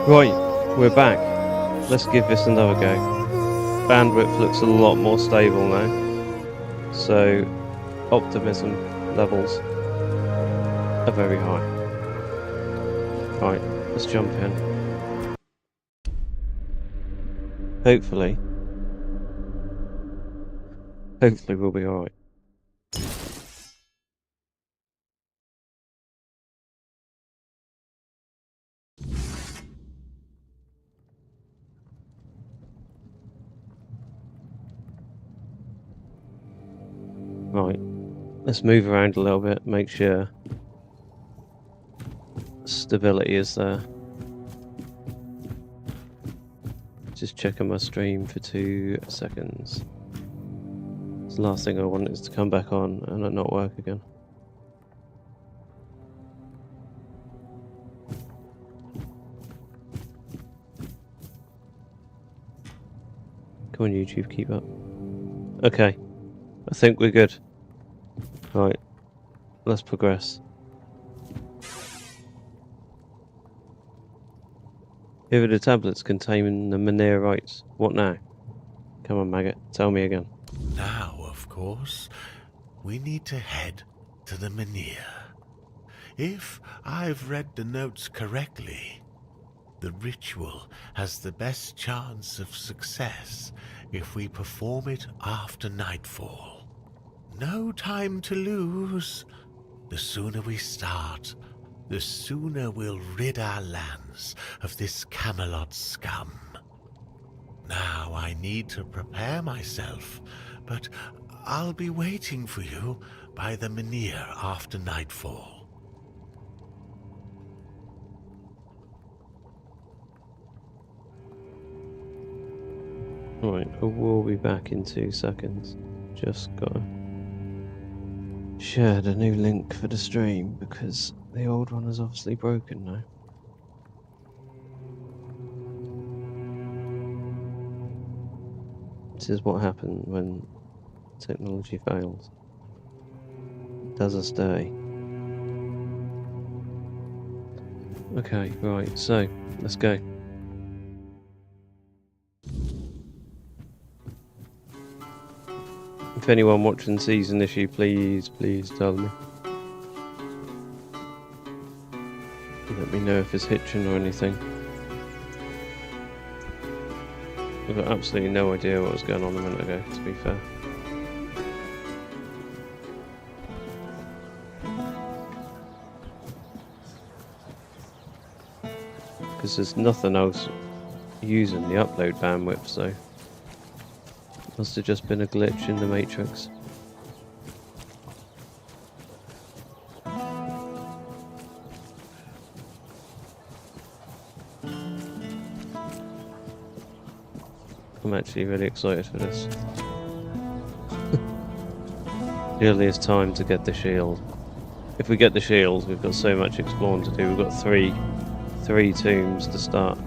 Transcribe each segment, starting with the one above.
Right, we're back. Let's give this another go. Bandwidth looks a lot more stable now, so optimism levels are very high. Right, let's jump in. Hopefully we'll be alright. Right, let's move around a little bit, make sure stability is there. Just checking my stream for 2 seconds. The last thing I want is to come back on and it not work again. Come on YouTube, keep up. Okay, I think we're good. Right, let's progress. Here are the tablets containing the Menhir rites. What now? Come on, maggot, tell me again. Now, of course, we need to head to the Menhir. If I've read the notes correctly, the ritual has the best chance of success if we perform it after nightfall. No time to lose. The sooner we start, the sooner we'll rid our lands of this Camelot scum. Now I need to prepare myself, but I'll be waiting for you by the Menhir after nightfall. Right, I will be back in 2 seconds. Just gotta share the new link for the stream because the old one is obviously broken now. This is what happens when technology fails. It does us dirty. Okay, right, so let's go. If anyone watching sees an issue, please tell me. Let me know if it's hitching or anything. I've got absolutely no idea what was going on a minute ago, to be fair. Because there's nothing else using the upload bandwidth, so must have just been a glitch in the matrix. I'm actually really excited for this. Really, it's time to get the shield. If we get the shield, we've got so much exploring to do. We've got three tombs to start.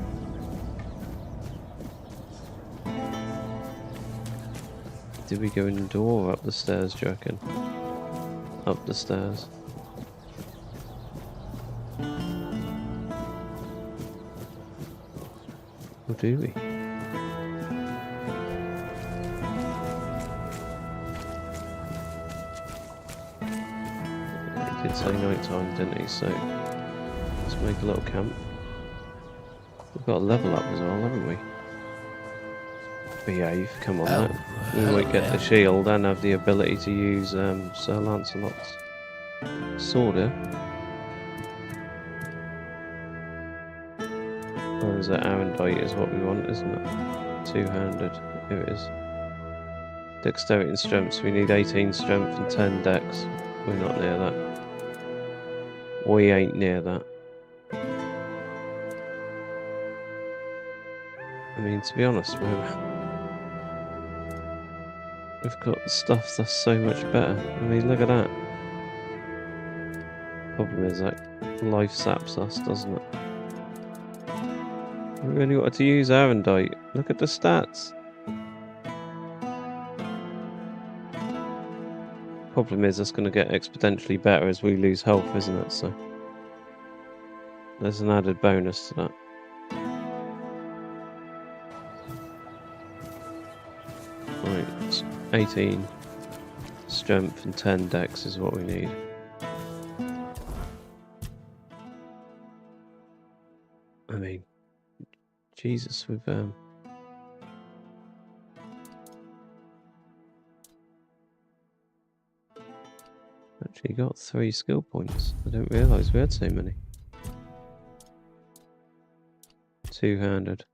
Did we go in the door or up the stairs, do you reckon? Up the stairs. Or do we? He did say night time, didn't he? So let's make a little camp. We've got a level up as well, haven't we? Behave, come on, that. We might get the shield and have the ability to use Sir Lancelot's sword here. Or is it Arendite is what we want, isn't it? Two-handed, here it is. Dexterity and strength, so we need 18 strength and 10 dex. We're not near that. We ain't near that. I mean, to be honest, we've got stuff that's so much better. I mean, look at that. Problem is that life saps us, doesn't it? We only wanted to use Arendite. Look at the stats. Problem is that's going to get exponentially better as we lose health, isn't it? So there's an added bonus to that. Right, 18 strength and 10 dex is what we need. I mean, Jesus, we've actually got 3 skill points. I didn't realise we had so many. Two-handed.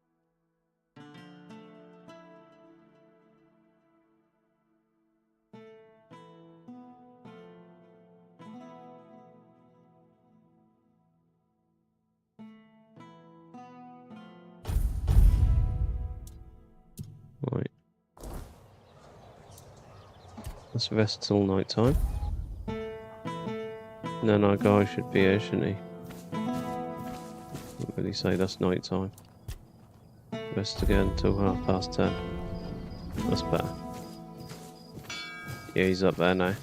Right. Let's rest till night time. And then our guy should be here, shouldn't he? Can't really say that's night time. Rest again till 10:30. That's better. Yeah, he's up there now.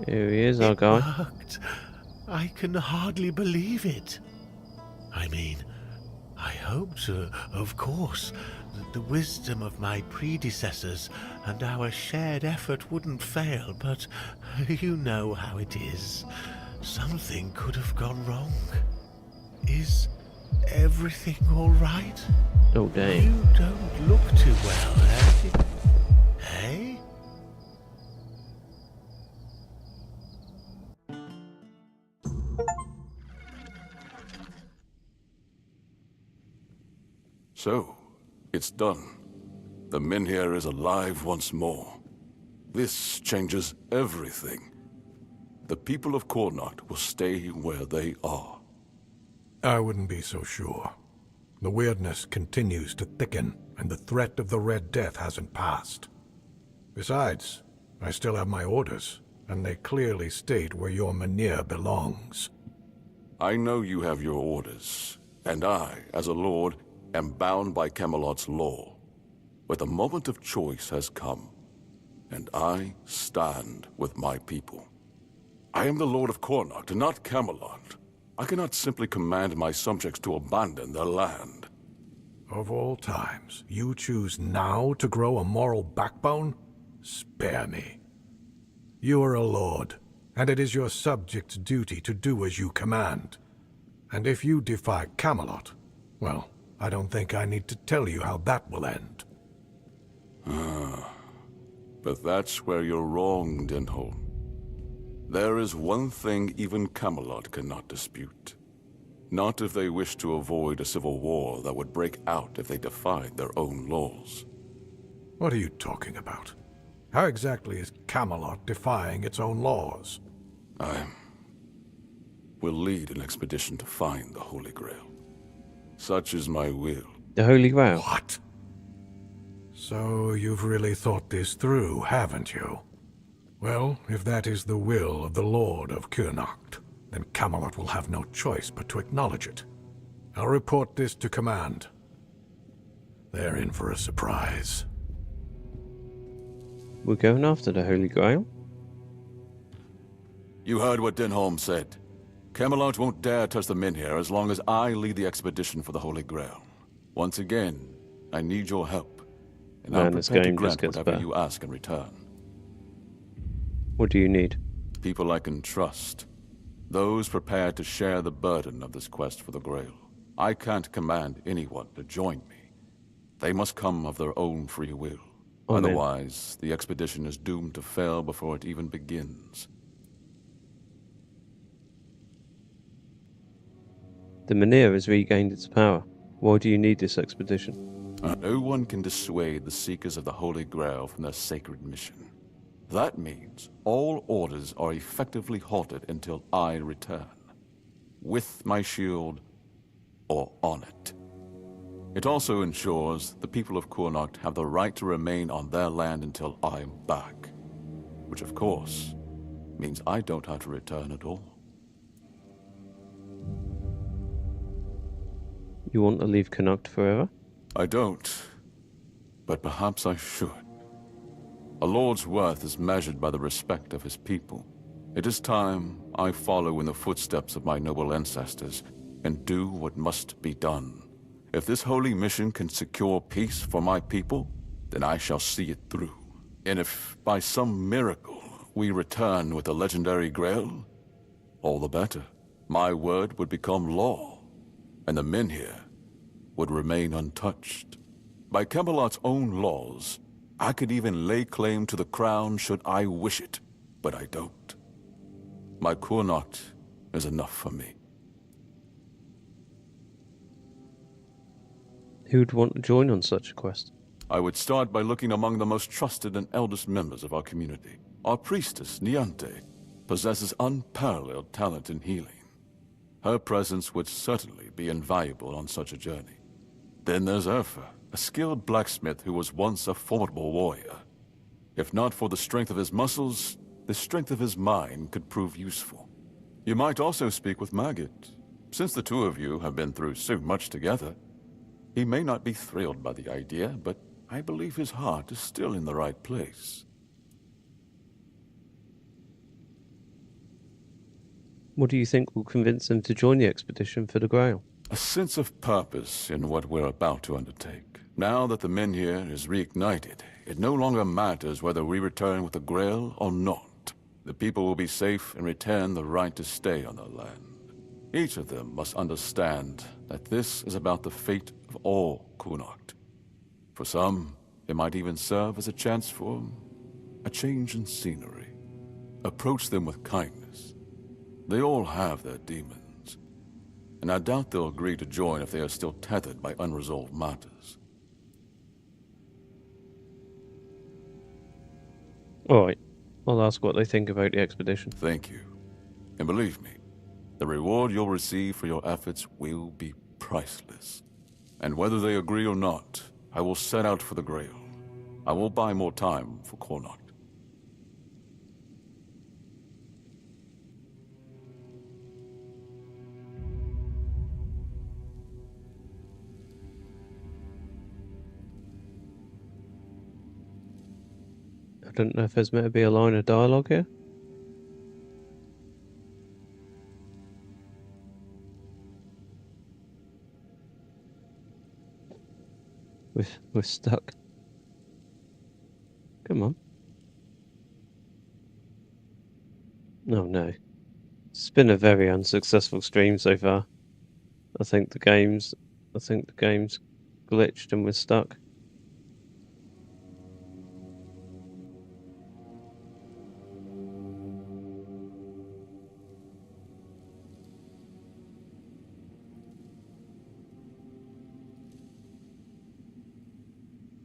Here he is, our guy. It worked. I can hardly believe it. I mean, I hoped, of course, that the wisdom of my predecessors and our shared effort wouldn't fail, but you know how it is. Something could have gone wrong. Is everything all right? Oh, dang. You don't look too well, eh? Hey? So, it's done. The Menhir is alive once more. This changes everything. The people of Cuanacht will stay where they are. I wouldn't be so sure. The weirdness continues to thicken, and the threat of the Red Death hasn't passed. Besides, I still have my orders, and they clearly state where your Menhir belongs. I know you have your orders, and I, as a lord, am bound by Camelot's law. But the moment of choice has come, and I stand with my people. I am the Lord of Cuanacht, not Camelot. I cannot simply command my subjects to abandon their land. Of all times, you choose now to grow a moral backbone? Spare me. You are a lord, and it is your subjects' duty to do as you command. And if you defy Camelot, well, I don't think I need to tell you how that will end. But that's where you're wrong, Denholm. There is one thing even Camelot cannot dispute. Not if they wish to avoid a civil war that would break out if they defied their own laws. What are you talking about? How exactly is Camelot defying its own laws? I will lead an expedition to find the Holy Grail. Such is my will. The Holy Grail. What? So you've really thought this through, haven't you? Well, if that is the will of the Lord of Cuanacht, then Camelot will have no choice but to acknowledge it. I'll report this to command. They're in for a surprise. We're going after the Holy Grail? You heard what Denholm said. Camelot won't dare touch the Menhir as long as I lead the expedition for the Holy Grail. Once again, I need your help, and I'm this prepared to game just grant gets whatever better. you ask in return. What do you need? People I can trust. Those prepared to share the burden of this quest for the Grail. I can't command anyone to join me. They must come of their own free will. Amen. Otherwise, the expedition is doomed to fail before it even begins. The Menhir has regained its power. Why do you need this expedition? No one can dissuade the Seekers of the Holy Grail from their sacred mission. That means all orders are effectively halted until I return. with my shield or on it. It also ensures the people of Cuanacht have the right to remain on their land until I'm back. Which, of course, means I don't have to return at all. You want to leave Cuanacht forever? I don't, but perhaps I should. A lord's worth is measured by the respect of his people. It is time I follow in the footsteps of my noble ancestors and do what must be done. If this holy mission can secure peace for my people, then I shall see it through. And if by some miracle we return with the legendary Grail, all the better. My word would become law, and the men here would remain untouched. By Camelot's own laws, I could even lay claim to the crown should I wish it, but I don't. My Cuanacht is enough for me. Who would want to join on such a quest? I would start by looking among the most trusted and eldest members of our community. Our priestess, Niante, possesses unparalleled talent in healing. Her presence would certainly be invaluable on such a journey. Then there's Urfa, a skilled blacksmith who was once a formidable warrior. If not for the strength of his muscles, the strength of his mind could prove useful. You might also speak with Maggot. Since the two of you have been through so much together, he may not be thrilled by the idea, but I believe his heart is still in the right place. What do you think will convince him to join the expedition for the Grail? A sense of purpose in what we're about to undertake. Now that the men here is reignited, it no longer matters whether we return with the Grail or not. The people will be safe and retain the right to stay on their land. Each of them must understand that this is about the fate of all Cuanacht. For some, it might even serve as a chance for a change in scenery. Approach them with kindness. They all have their demons, and I doubt they'll agree to join if they are still tethered by unresolved matters. Alright, I'll ask what they think about the expedition. Thank you. And believe me, the reward you'll receive for your efforts will be priceless. And whether they agree or not, I will set out for the Grail. I will buy more time for Cuanacht. I don't know if there's meant to be a line of dialogue here. We're stuck. Come on. Oh no. It's been a very unsuccessful stream so far. I think the game's glitched and we're stuck.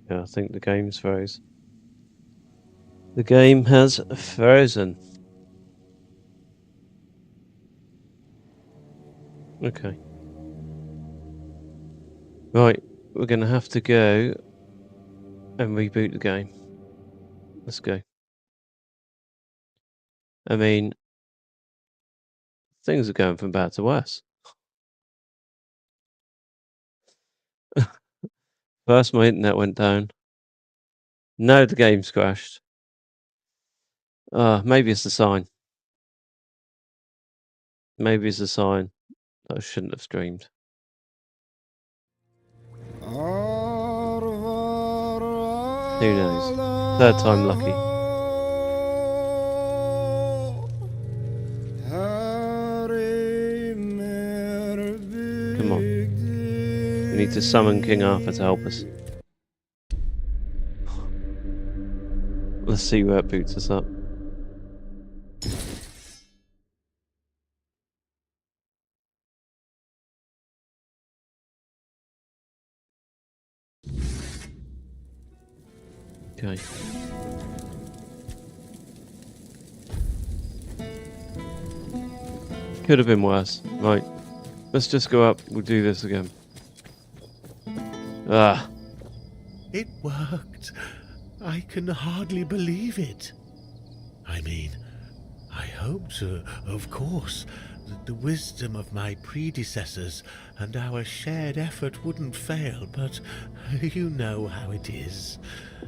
Yeah, I think the game's froze. The game has frozen. Okay. Right, we're gonna have to go and reboot the game. Let's go. I mean, things are going from bad to worse. First my internet went down. Now the game's crashed. Maybe it's a sign. Maybe it's a sign that I shouldn't have streamed. Who knows? Third time lucky. Come on. We need to summon King Arthur to help us. Let's see where it boots us up. Okay. Could have been worse. Right. Let's just go up. We'll do this again. Ah. It worked. I can hardly believe it. I mean, I hoped, of course, that the wisdom of my predecessors and our shared effort wouldn't fail, but you know how it is.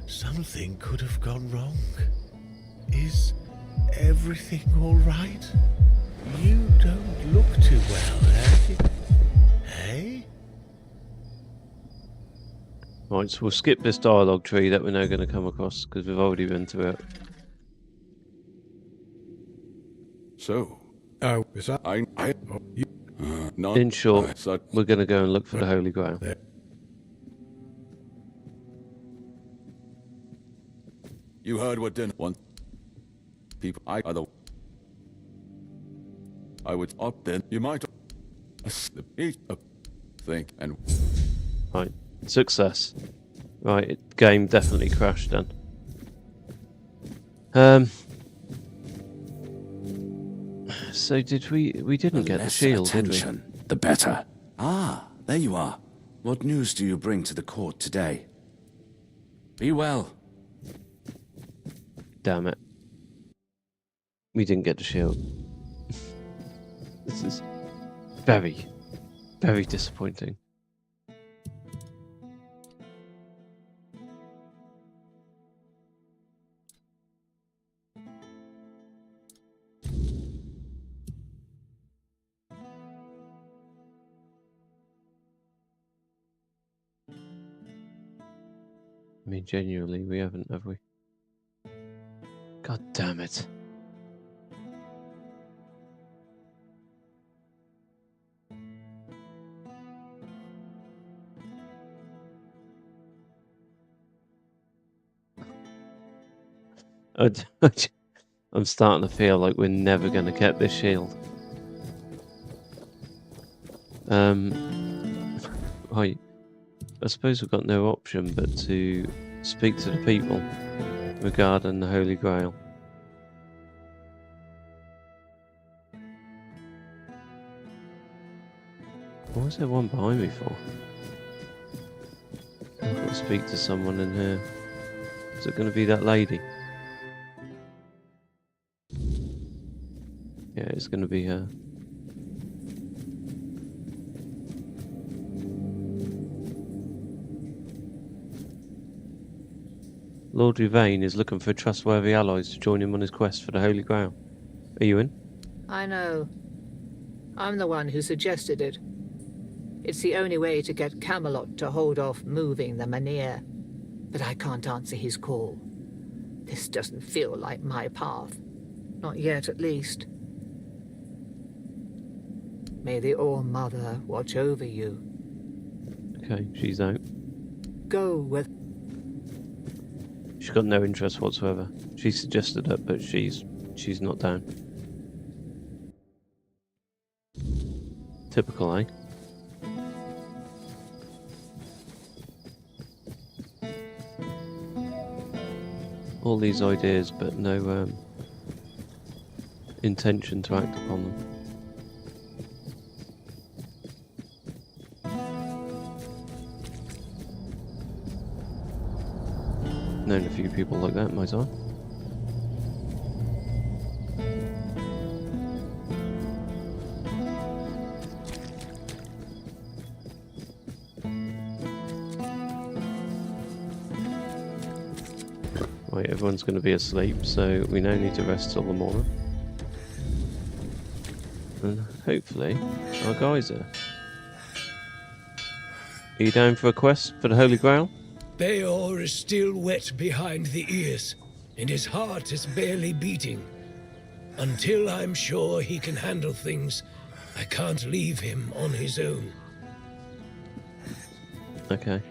Something could have gone wrong. Is everything all right? You don't look too well, eh? Hey? Right, so we'll skip this dialogue tree that we're now going to come across, because we've already been through it. So, Oh, is that? not In short, such. we're going to go and look for the Holy Grail. There. You heard what didn't want people. I would opt in. You might think and Right, success. Right, game definitely crashed then. So did we didn't get the less shield, did we? attention, the better. Ah, there you are. What news do you bring to the court today? Be well. Damn it. We didn't get the shield. This is very, very disappointing. I mean, genuinely, we haven't, have we? God damn it. I'm starting to feel like we're never going to get this shield. Right. I suppose we've got no option but to speak to the people regarding the Holy Grail. What was there one behind me for? I've got to speak to someone in here. Is it going to be that lady? Yeah, it's going to be her. Lord Yvain is looking for trustworthy allies to join him on his quest for the Holy Grail. Are you in? I know. I'm the one who suggested it. It's the only way to get Camelot to hold off moving the Menhir. But I can't answer his call. This doesn't feel like my path. Not yet, at least. May the All-Mother watch over you. Okay, she's out. Go with... She's got no interest whatsoever. She suggested it, but she's not down. Typical, eh? All these ideas, but no intention to act upon them. Known a few people like that in my time. Right, everyone's going to be asleep, so we now need to rest till the morning. And hopefully, our guys are. Are you down for a quest for the Holy Grail? Beor is still wet behind the ears, and his heart is barely beating. Until I'm sure he can handle things, I can't leave him on his own. Okay.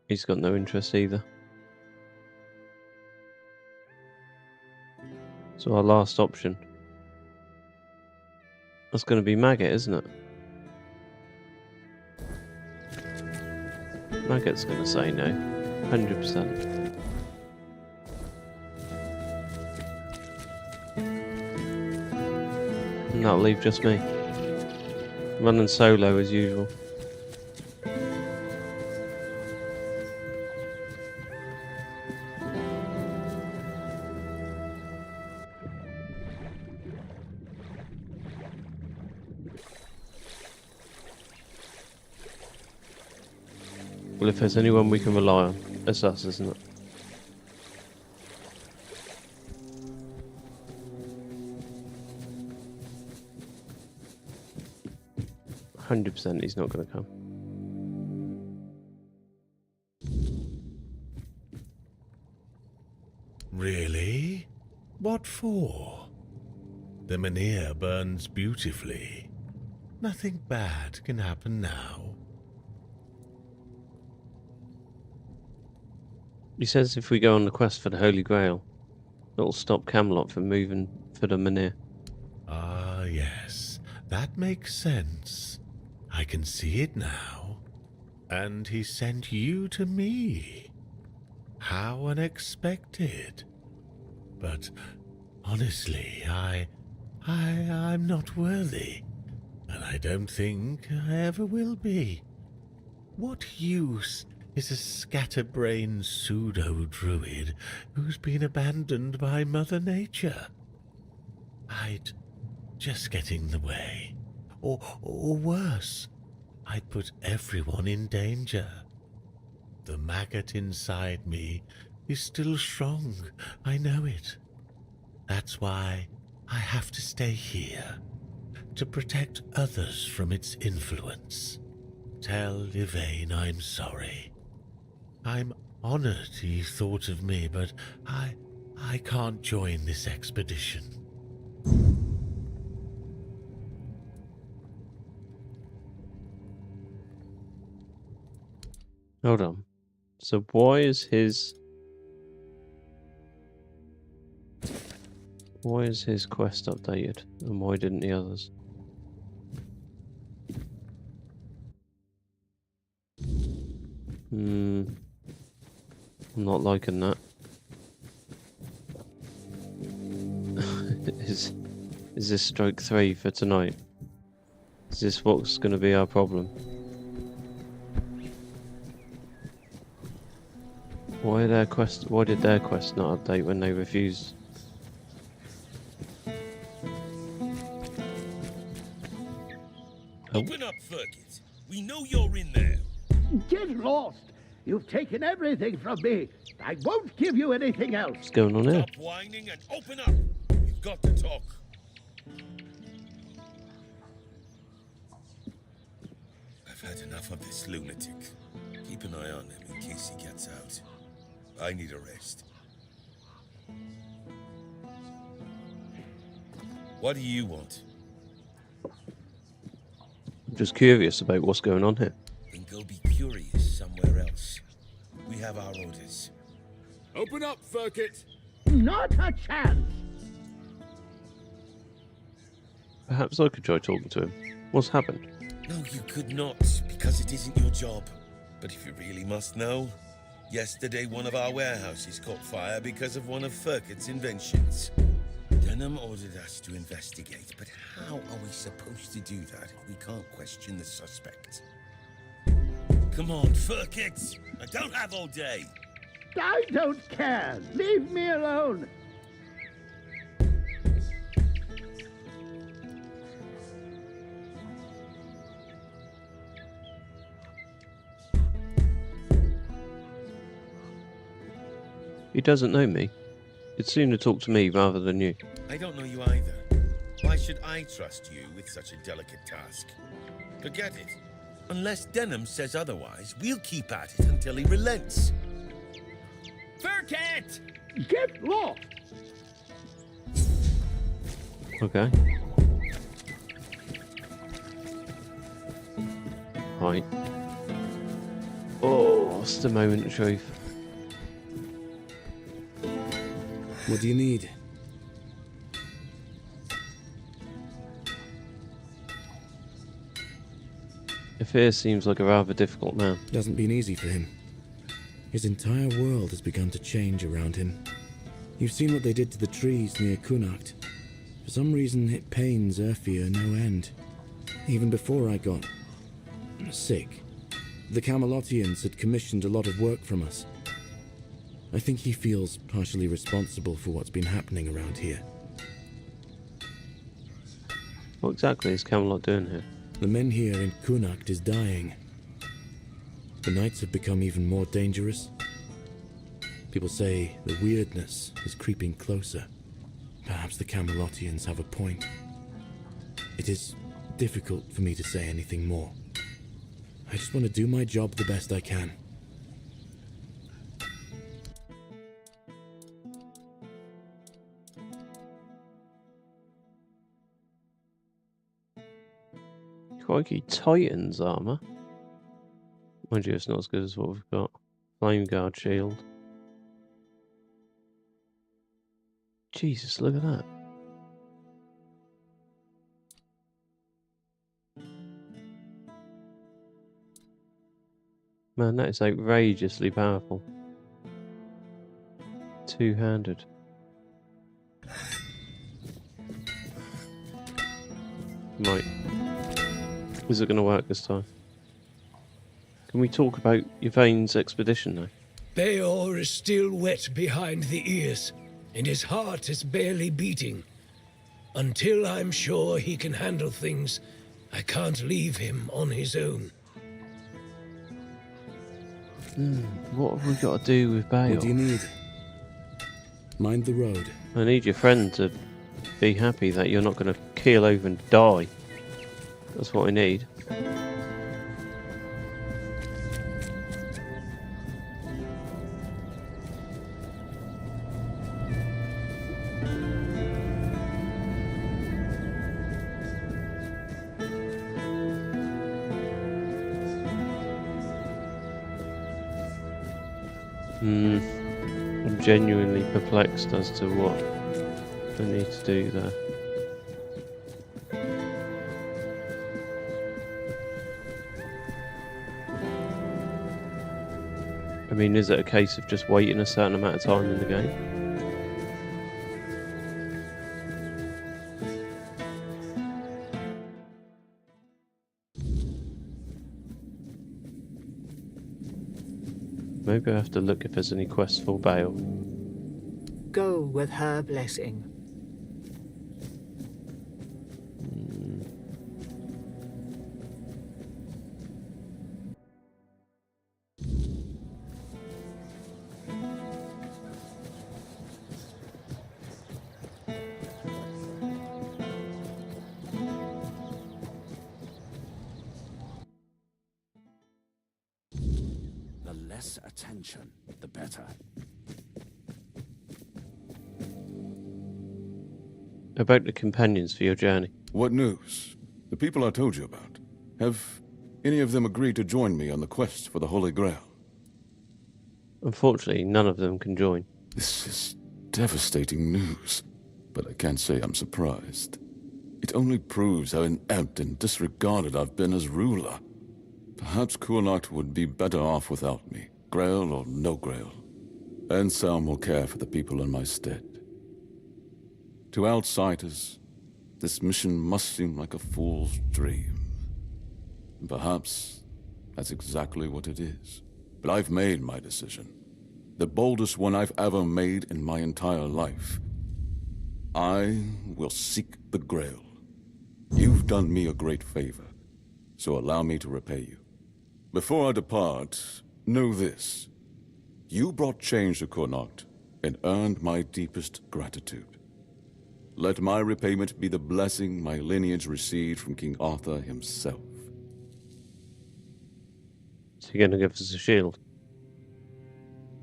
He's got no interest either. So our last option. That's going to be Maggot, isn't it? Maggot's going to say no. 100%. And that'll leave just me. Running solo as usual. Well, if there's anyone we can rely on, it's us, isn't it? %, he's not going to come. Really? What for? The Menhir burns beautifully. Nothing bad can happen now. He says if we go on the quest for the Holy Grail, it'll stop Camelot from moving for the Menhir. Ah, yes. That makes sense. I can see it now. And he sent you to me. How unexpected. But honestly, I'm not worthy. And I don't think I ever will be. What use is a scatterbrained pseudo-druid who's been abandoned by Mother Nature? I'd just get in the way. Or worse, I'd put everyone in danger. The maggot inside me is still strong, I know it. That's why I have to stay here, to protect others from its influence. Tell Yvain I'm sorry. I'm honored he thought of me, but I can't join this expedition. Hold on. So why is his quest updated, and why didn't the others? I'm not liking that. Is this stroke 3 for tonight? Is this what's going to be our problem? Why did their quest not update when they refused? Open up, Fergus. We know you're in there. Get lost! You've taken everything from me. I won't give you anything else. What's going on here? Stop whining and open up. We've got to talk. I've had enough of this lunatic. Keep an eye on him in case he gets out. I need a rest. What do you want? I'm just curious about what's going on here. Then go be curious somewhere else. We have our orders. Open up, Ferkit! Not a chance! Perhaps I could try talking to him. What's happened? No, you could not, because it isn't your job. But if you really must know, yesterday one of our warehouses caught fire because of one of Ferkit's inventions. Denham ordered us to investigate, but how are we supposed to do that if we can't question the suspect? Come on, Ferkit! I don't have all day! I don't care! Leave me alone! He doesn't know me. He'd sooner talk to me rather than you. I don't know you either. Why should I trust you with such a delicate task? Forget it. Unless Denham says otherwise, we'll keep at it until he relents. Ferkit! Get lost! Okay. Right. Oh, what's the moment of truth? What do you need? Afir seems like a rather difficult man. It hasn't been easy for him. His entire world has begun to change around him. You've seen what they did to the trees near Cuanacht. For some reason, it pains Urfia no end. Even before I got sick, the Camelotians had commissioned a lot of work from us. I think he feels partially responsible for what's been happening around here. What exactly is Camelot doing here? The men here in Cuanacht is dying. The nights have become even more dangerous. People say the weirdness is creeping closer. Perhaps the Camelotians have a point. It is difficult for me to say anything more. I just want to do my job the best I can. Crikey, Titan's armor. Mind you, it's not as good as what we've got. Flame guard shield. Jesus, look at that. Man, that is outrageously powerful. Two-handed. Right. Is it going to work this time? Can we talk about Yvain's expedition now? Beor is still wet behind the ears, and his heart is barely beating. Until I'm sure he can handle things, I can't leave him on his own. What have we got to do with Beor? What do you need? Mind the road. I need your friend to be happy that you're not going to keel over and die. That's what I need. I'm genuinely perplexed as to what I need to do there. I mean, is it a case of just waiting a certain amount of time in the game? Maybe I have to look if there's any quests for Beor. Go with her blessing. The less attention, the better. About the companions for your journey. What news? The people I told you about. Have any of them agreed to join me on the quest for the Holy Grail? Unfortunately, none of them can join. This is devastating news, but I can't say I'm surprised. It only proves how inept and disregarded I've been as ruler. Perhaps Cuanacht would be better off without me, Grail or no Grail. Anselm will care for the people in my stead. To outsiders, this mission must seem like a fool's dream. And perhaps that's exactly what it is. But I've made my decision. The boldest one I've ever made in my entire life. I will seek the Grail. You've done me a great favor, so allow me to repay you. Before I depart, know this. You brought change to Cuanacht and earned my deepest gratitude. Let my repayment be the blessing my lineage received from King Arthur himself. So you're going to give us a shield?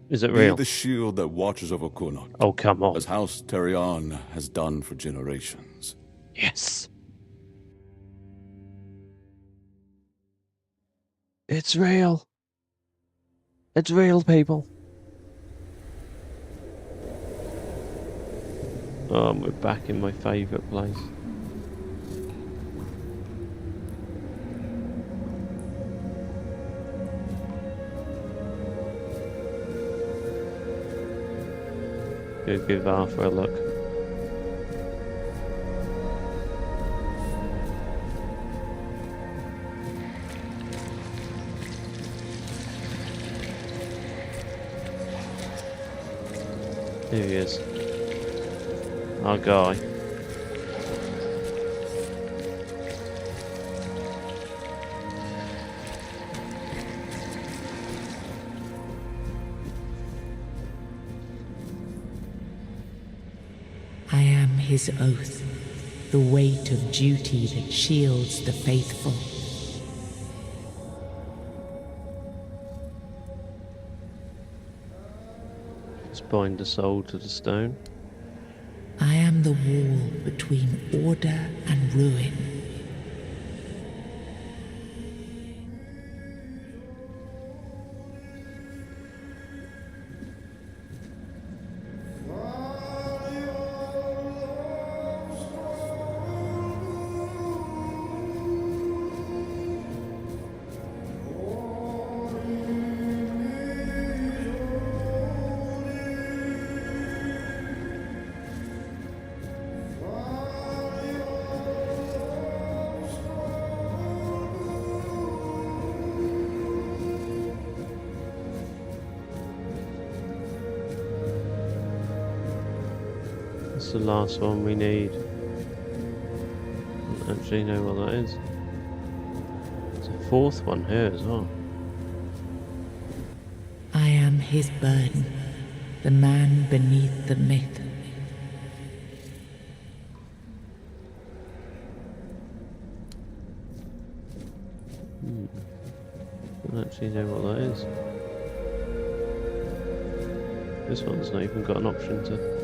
Is it Be real? the shield that watches over Cuanacht, Oh, come on. as House Terion has done for generations. Yes. It's real. It's real, people. Oh, we're back in my favourite place. Go give Arthur a look. Here he is. Our guy. I am his oath, the weight of duty that shields the faithful. Let's bind the soul to the stone. I am the wall between order and ruin. That's the last one we need. I don't actually know what that is. There's a fourth one here as well. I am his burden, the man beneath the myth. I don't actually know what that is. This one's not even got an option to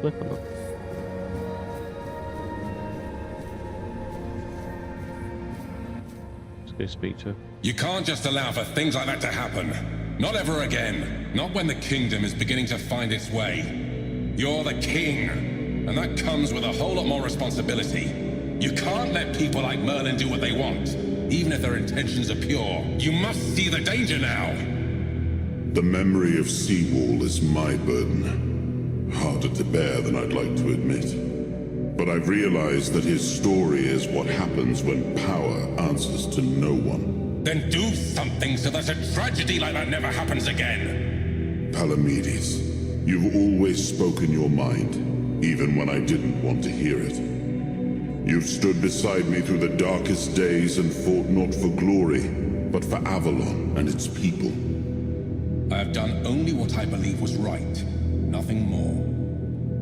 click on it. Let's go speak to him. You can't just allow for things like that to happen. Not ever again. Not when the kingdom is beginning to find its way. You're the king, and that comes with a whole lot more responsibility. You can't let people like Merlin do what they want, even if their intentions are pure. You must see the danger now. The memory of Seawall is my burden. Harder to bear than I'd like to admit. But I've realized that his story is what happens when power answers to no one. Then do something so that a tragedy like that never happens again. Palamedes, you've always spoken your mind, even when I didn't want to hear it. You've stood beside me through the darkest days and fought not for glory, but for Avalon and its people. I have done only what I believe was right. Nothing more.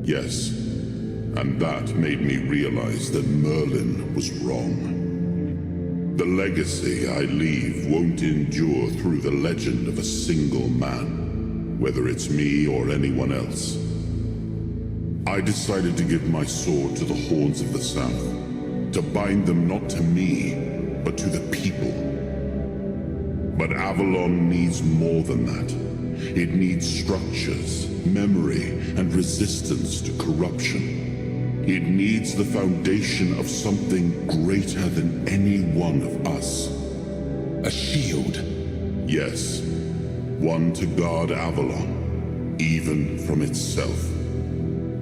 Yes, and that made me realize that Merlin was wrong. The legacy I leave won't endure through the legend of a single man, whether it's me or anyone else. I decided to give my sword to the Horns of the South, to bind them not to me, but to the people. But Avalon needs more than that. It needs structures, memory, and resistance to corruption. It needs the foundation of something greater than any one of us. A shield? Yes. One to guard Avalon, even from itself.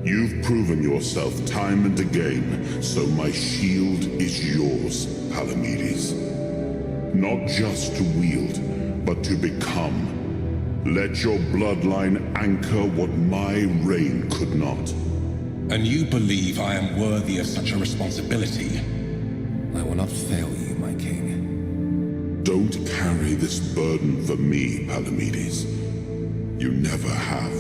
You've proven yourself time and again, so my shield is yours, Palamedes. Not just to wield, but to become. Let your bloodline anchor what my reign could not. And you believe I am worthy of such a responsibility? I will not fail you, my king. Don't carry this burden for me, Palamedes. You never have.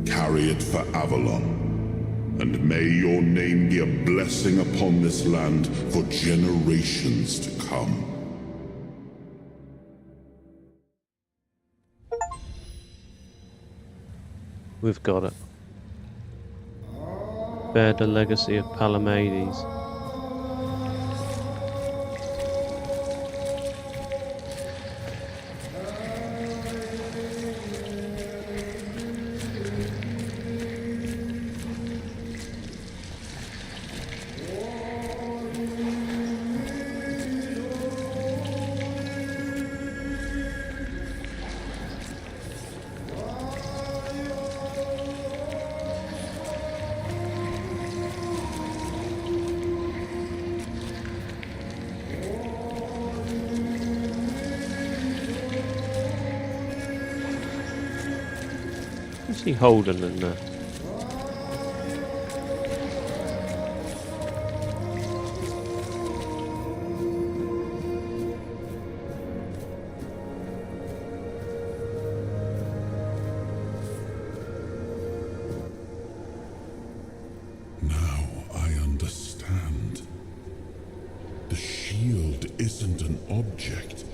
Carry it for Avalon, and may your name be a blessing upon this land for generations to come. We've got it. Bear the legacy of Palamedes. See Holden in there. Now I understand. The shield isn't an object.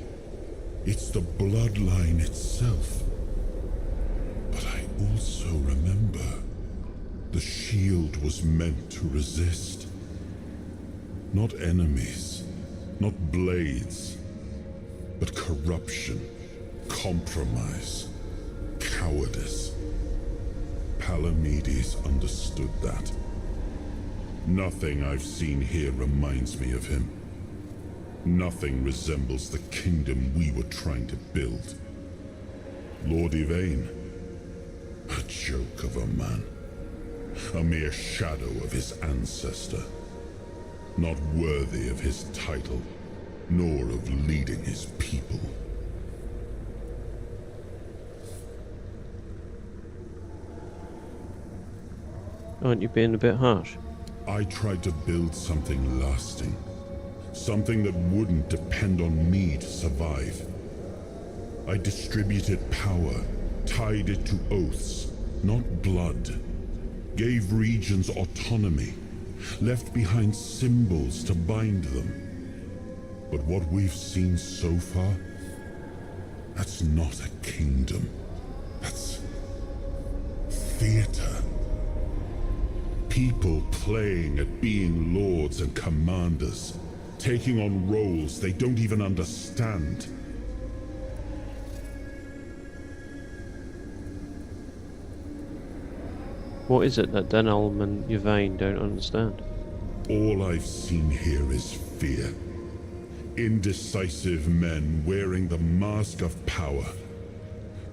It's the bloodline itself. But I also remember the shield was meant to resist. Not enemies, not blades, but corruption, compromise, cowardice. Palamedes understood that. Nothing I've seen here reminds me of him. Nothing resembles the kingdom we were trying to build. Lord Yvain, a joke of a man. A mere shadow of his ancestor. Not worthy of his title, nor of leading his people. Aren't you being a bit harsh? I tried to build something lasting. Something that wouldn't depend on me to survive. I distributed power, tied it to oaths, not blood. Gave regions autonomy, left behind symbols to bind them. But what we've seen so far, that's not a kingdom. That's theater. People playing at being lords and commanders, taking on roles they don't even understand. What is it that Denholm and Yvain don't understand? All I've seen here is fear. Indecisive men wearing the mask of power.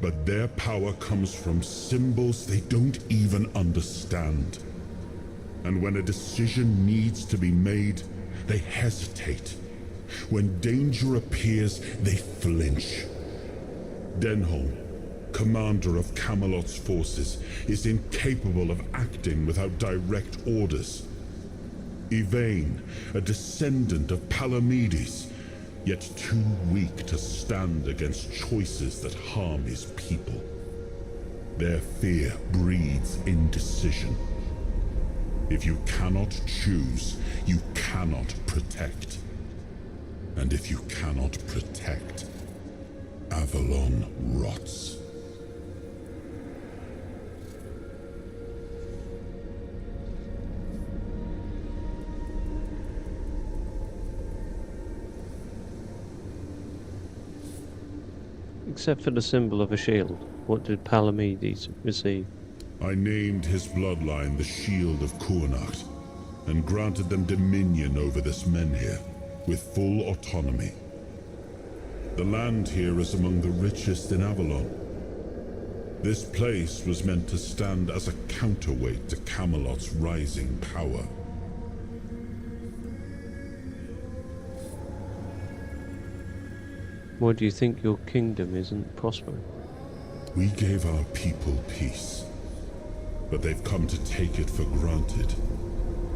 But their power comes from symbols they don't even understand. And when a decision needs to be made, they hesitate. When danger appears, they flinch. Denholm, commander of Camelot's forces, is incapable of acting without direct orders. Yvain, a descendant of Palamedes, yet too weak to stand against choices that harm his people. Their fear breeds indecision. If you cannot choose, you cannot protect. And if you cannot protect, Avalon rots. Except for the symbol of a shield, what did Palamedes receive? I named his bloodline the Shield of Cuanacht, and granted them dominion over this menhir, with full autonomy. The land here is among the richest in Avalon. This place was meant to stand as a counterweight to Camelot's rising power. Why do you think your kingdom isn't prospering? We gave our people peace, but they've come to take it for granted.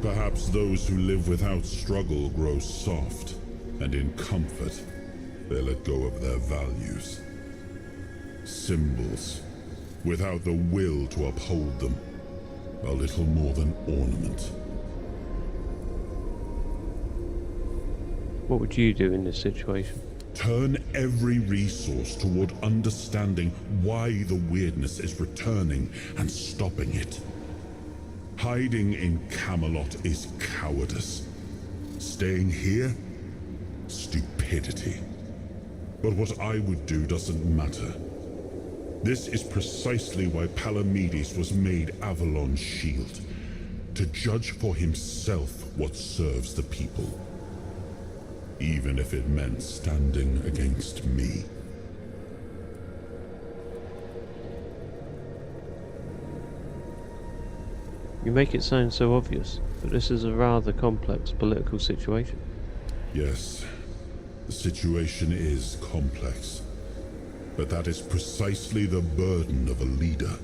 Perhaps those who live without struggle grow soft, and in comfort, they let go of their values. Symbols, without the will to uphold them, are little more than ornament. What would you do in this situation? Turn every resource toward understanding why the weirdness is returning and stopping it. Hiding in Camelot is cowardice. Staying here? Stupidity. But what I would do doesn't matter. This is precisely why Palamedes was made Avalon's shield. To judge for himself what serves the people. Even if it meant standing against me. You make it sound so obvious, but this is a rather complex political situation. Yes, the situation is complex. But that is precisely the burden of a leader.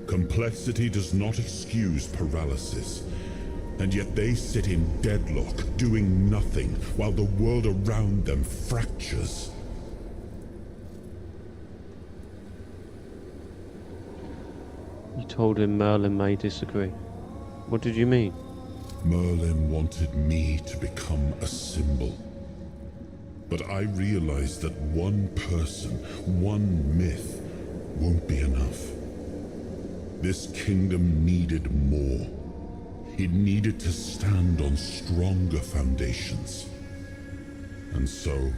Complexity does not excuse paralysis, and yet they sit in deadlock, doing nothing, while the world around them fractures. You told him Merlin may disagree. What did you mean? Merlin wanted me to become a symbol. But I realized that one person, one myth, won't be enough. This kingdom needed more. It needed to stand on stronger foundations. And so,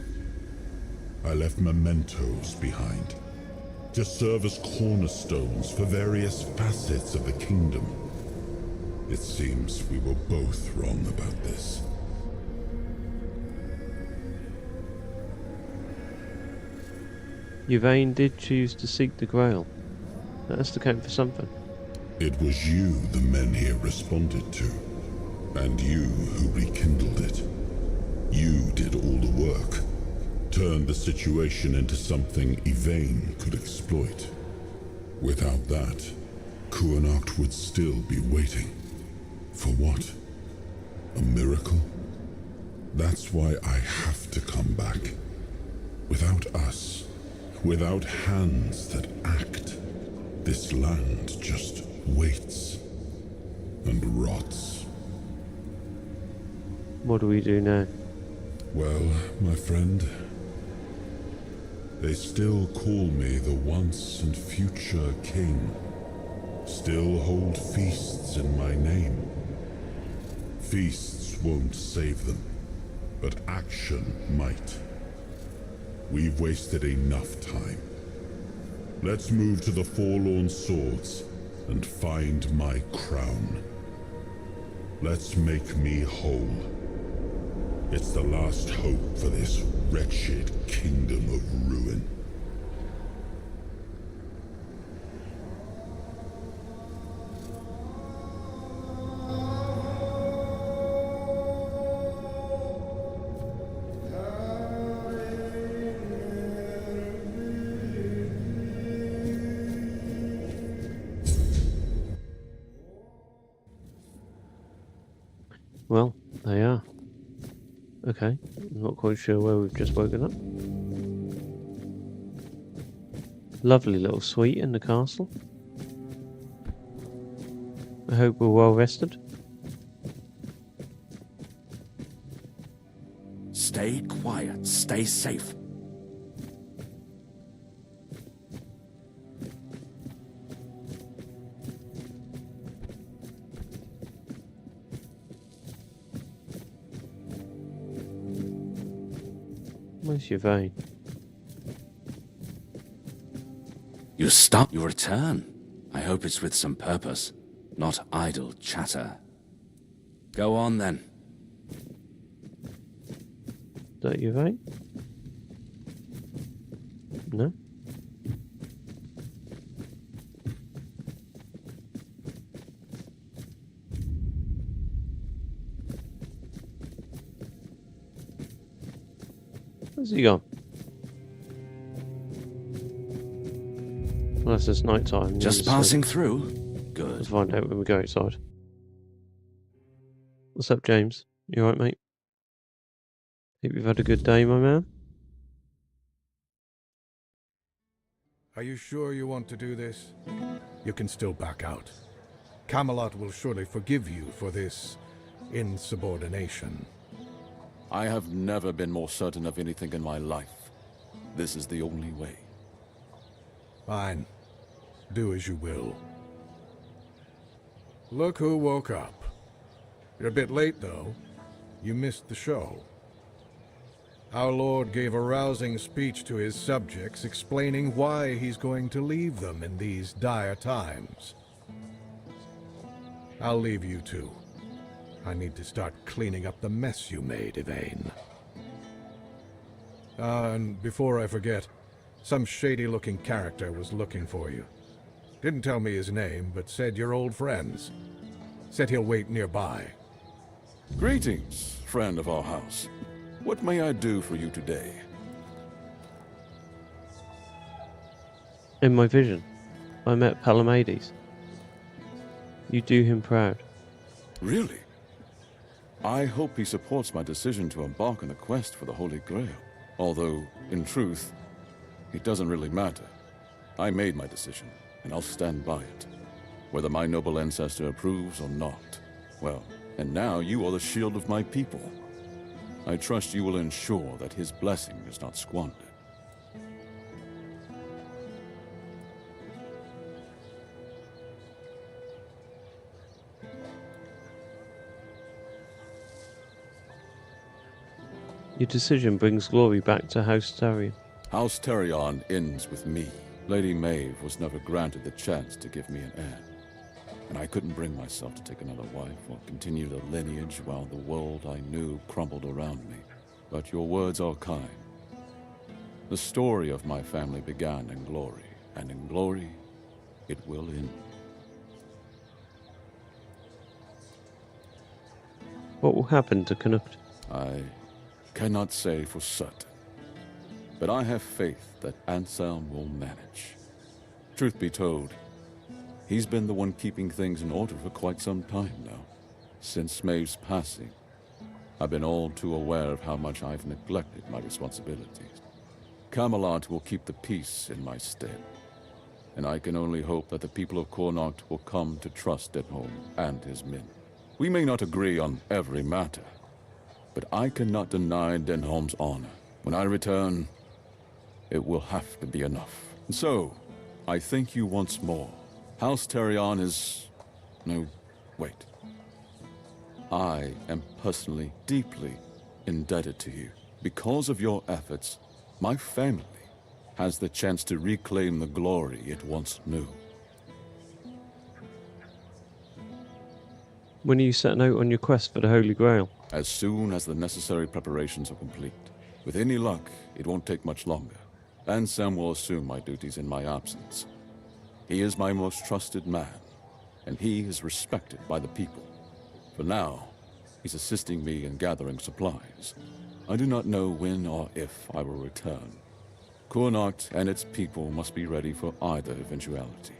I left mementos behind, to serve as cornerstones for various facets of the kingdom. It seems we were both wrong about this. Yvain did choose to seek the Grail. That has to count for something. It was you the men here responded to, and you who rekindled it. You did all the work, turned the situation into something Yvain could exploit. Without that, Cuanacht would still be waiting. For what? A miracle? That's why I have to come back. Without us, without hands that act, this land just waits and rots. What do we do now? Well, my friend, they still call me the once and future king. Still hold feasts in my name. Feasts won't save them, but action might. We've wasted enough time. Let's move to the Forlorn Swords and find my crown. Let's make me whole. It's the last hope for this wretched kingdom of ruin. Well, they are. Okay, I'm not quite sure where we've just woken up. Lovely little suite in the castle. I hope we're well rested. Stay quiet, stay safe. Where's your vein? You stop. You return. I hope it's with some purpose, not idle chatter. Go on then. Is that your vein? No? Where's he gone? Unless it's night time. Just passing through? Good. Let's find out when we go outside. What's up, James? You alright, mate? Hope you've had a good day, my man. Are you sure you want to do this? You can still back out. Camelot will surely forgive you for this insubordination. I have never been more certain of anything in my life. This is the only way. Fine. Do as you will. Look who woke up. You're a bit late, though. You missed the show. Our Lord gave a rousing speech to his subjects explaining why he's going to leave them in these dire times. I'll leave you two. I need to start cleaning up the mess you made, Yvain. And before I forget, some shady-looking character was looking for you. Didn't tell me his name, but said you're old friends. Said he'll wait nearby. Greetings, friend of our house. What may I do for you today? In my vision, I met Palamedes. You do him proud. Really? I hope he supports my decision to embark on a quest for the Holy Grail. Although, in truth, it doesn't really matter. I made my decision, and I'll stand by it. Whether my noble ancestor approves or not. Well, and now you are the shield of my people. I trust you will ensure that his blessing is not squandered. Your decision brings glory back to House Tarion. House Tarion ends with me. Lady Maeve was never granted the chance to give me an heir. And I couldn't bring myself to take another wife or continue the lineage while the world I knew crumbled around me. But your words are kind. The story of my family began in glory, and in glory, it will end. What will happen to Cuanacht? I cannot say for certain, but I have faith that Anselm will manage. Truth be told, he's been the one keeping things in order for quite some time now. Since Maeve's passing, I've been all too aware of how much I've neglected my responsibilities. Camelot will keep the peace in my stead, and I can only hope that the people of Cuanacht will come to trust Denholm and his men. We may not agree on every matter, but I cannot deny Denholm's honor. When I return, it will have to be enough. And so, I thank you once more. House Tarion is... no, wait. I am personally deeply indebted to you. Because of your efforts, my family has the chance to reclaim the glory it once knew. When are you setting out on your quest for the Holy Grail? As soon as the necessary preparations are complete. With any luck, it won't take much longer. Anselm will assume my duties in my absence. He is my most trusted man, and he is respected by the people. For now, he's assisting me in gathering supplies. I do not know when or if I will return. Cuanacht and its people must be ready for either eventuality.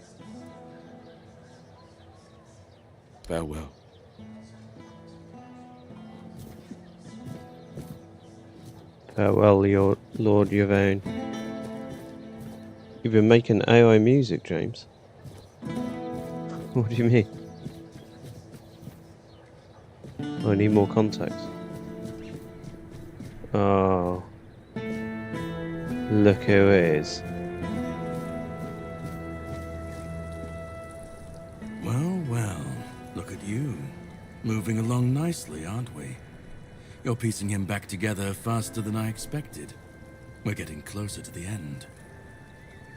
Farewell. Farewell, your Lord Yvain. You've been making AI music, James. What do you mean? I need more context. Oh. Look who it is. Well, well, look at you. Moving along nicely, aren't we? You're piecing him back together faster than I expected. We're getting closer to the end.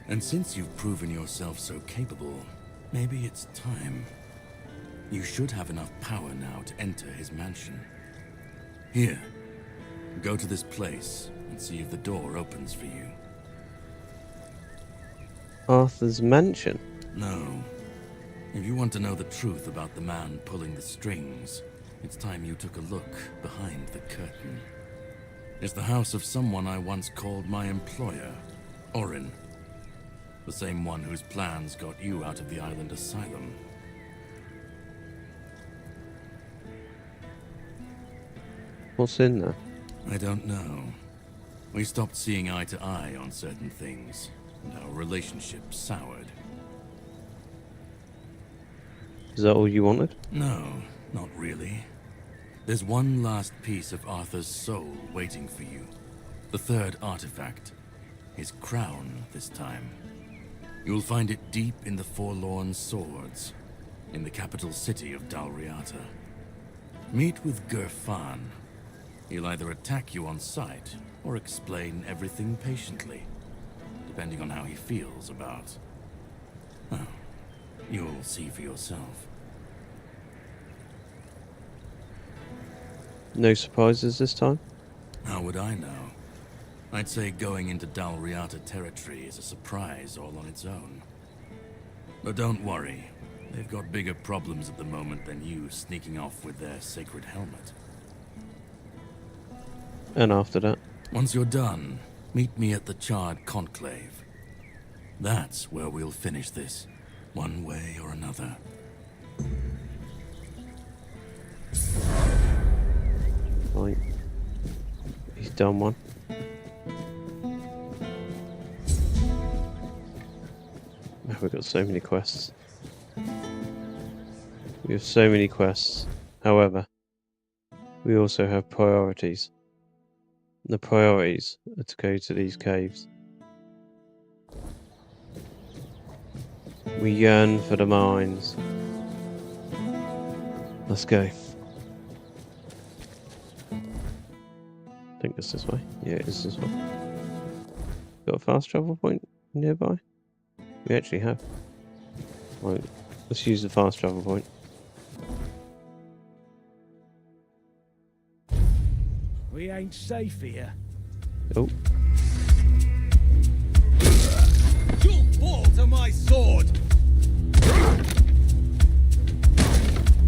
And since you've proven yourself so capable, maybe it's time. You should have enough power now to enter his mansion. Here, go to this place and see if the door opens for you. Arthur's mansion? No. If you want to know the truth about the man pulling the strings, it's time you took a look behind the curtain. It's the house of someone I once called my employer, Orin. The same one whose plans got you out of the island asylum. What's in there? I don't know. We stopped seeing eye to eye on certain things, and our relationship soured. Is that all you wanted? No, not really. There's one last piece of Arthur's soul waiting for you. The third artifact. His crown, this time. You'll find it deep in the Forlorn Swords, in the capital city of Dalriata. Meet with Gerfan. He'll either attack you on sight, or explain everything patiently, depending on how he feels about... Oh, you'll see for yourself. No surprises this time? How would I know? I'd say going into Dalriata territory is a surprise all on its own. But don't worry, they've got bigger problems at the moment than you sneaking off with their sacred helmet. And after that? Once you're done, meet me at the Charred Conclave. That's where we'll finish this, one way or another. Right. He's done one. Oh, we've got so many quests. We have so many quests. However, we also have priorities. And the priorities are to go to these caves. We yearn for the mines. Let's go. I think it's this way. Yeah, it is this way. Got a fast travel point nearby? We actually have. Right, let's use the fast travel point. We ain't safe here. Oh. You'll fall to my sword!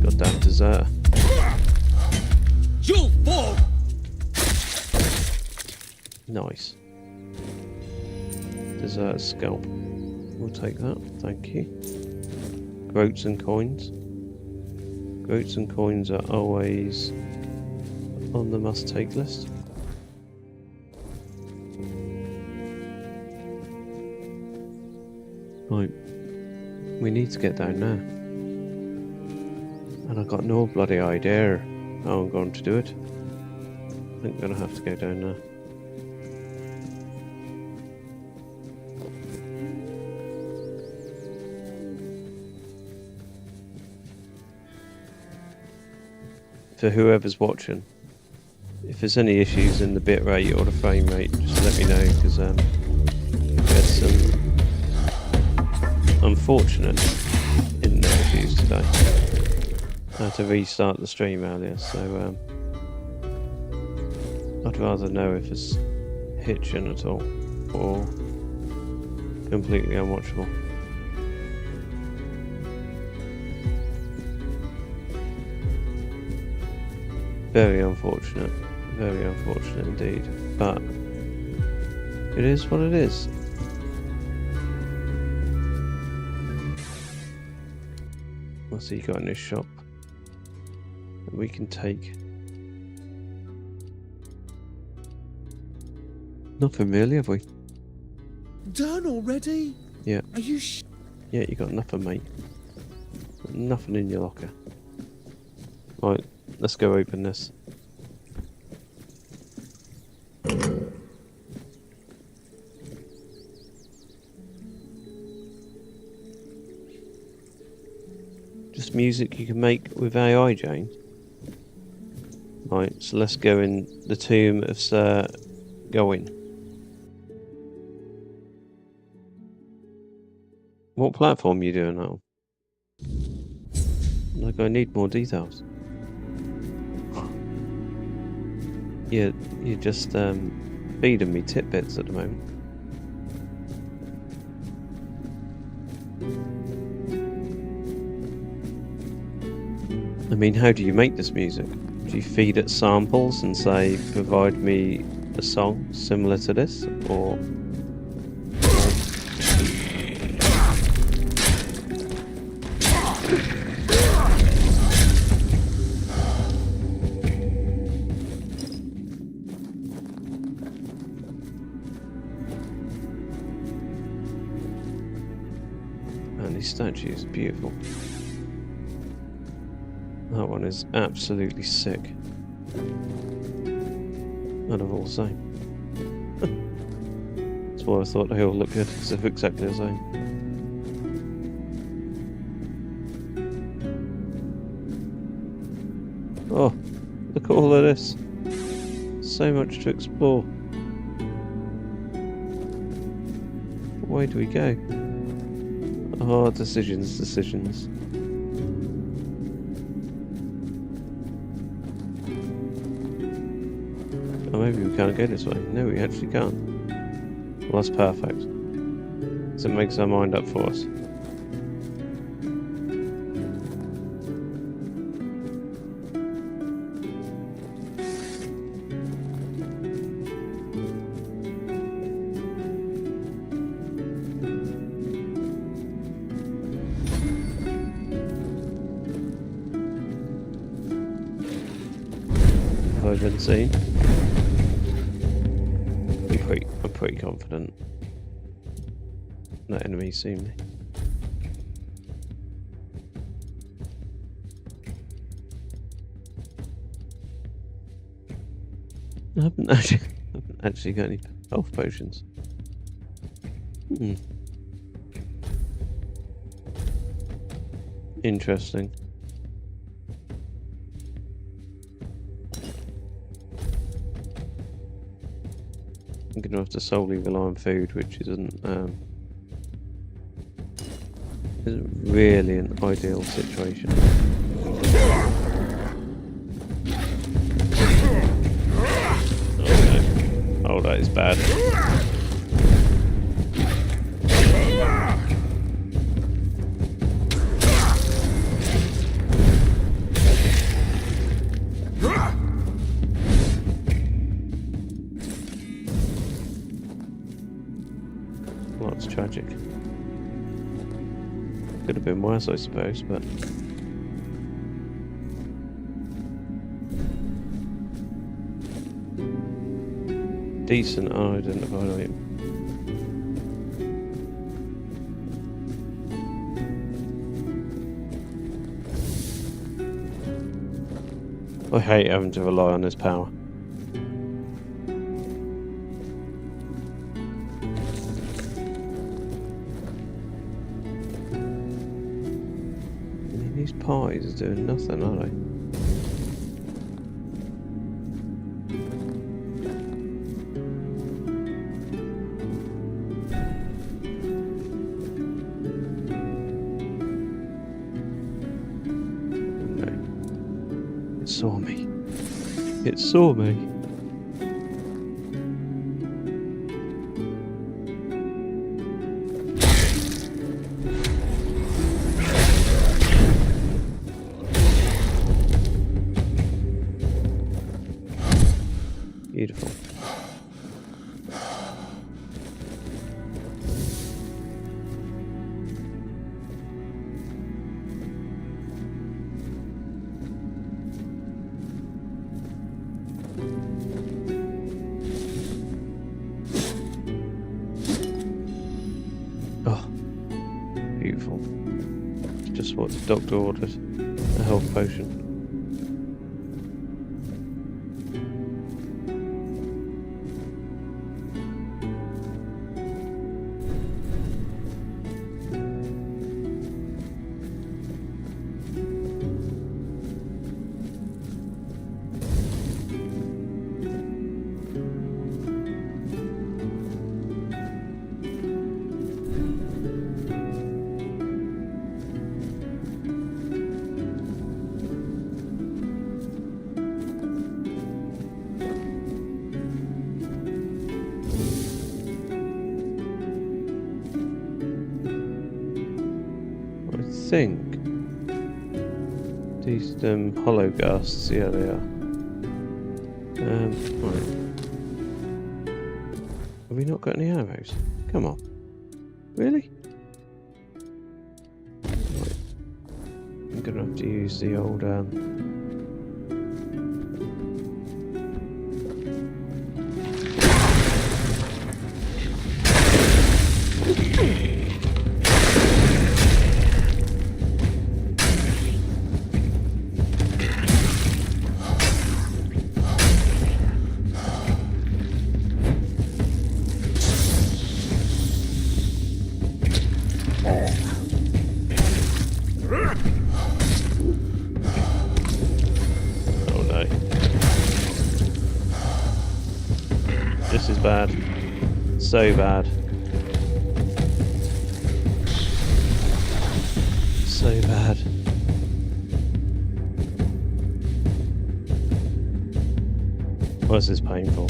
Goddamn deserter. You'll fall! Nice. Deserter scalp. We'll take that, thank you. Groats and coins. Groats and coins are always on the must-take list. Right, we need to get down there. And I've got no bloody idea how I'm going to do it. I think I'm going to have to go down there. For whoever's watching, if there's any issues in the bitrate or the frame rate, just let me know, because we had some unfortunate internet issues today. I had to restart the stream earlier, so I'd rather know if it's hitching at all or completely unwatchable. Very unfortunate indeed, but it is what it is. What's he got in his shop that we can take? Nothing really, have we? Done already? Yeah. Are you Yeah, you got nothing, mate. Nothing in your locker. Right, let's go open this. Just music you can make with AI, Jane. Right, so let's go in the tomb of Sir Gawain. What platform are you doing now? Like, I need more details. You're just feeding me tidbits at the moment. I mean, how do you make this music? Do you feed it samples and say, provide me a song similar to this, or? Man, these statues are beautiful. That one is absolutely sick. And I've all the same. That's why I thought they all look good, because they're exactly the same. Oh, look at all of this. So much to explore. Where do we go? Oh, decisions. Oh, maybe we can't go this way. No, we actually can't. Well, that's perfect. So it makes our mind up for us. I've been seen. I'm pretty confident that enemies see me. I haven't actually got any health potions. Interesting. I'm gonna have to solely rely on food, which isn't really an ideal situation. Oh no! Oh, that is bad. Well, that's tragic. Could have been worse, I suppose, but... decent unidentified item. I hate having to rely on this power. These parties are doing nothing, are they? No. It saw me. It saw me. Beautiful. Oh, beautiful. Just what the doctor ordered. A health potion. I think these hollow ghasts, yeah they are. Right. Have we not got any arrows? Come on. Really? Right. I'm gonna have to use the old This is bad. So bad. So bad. Well, this is painful.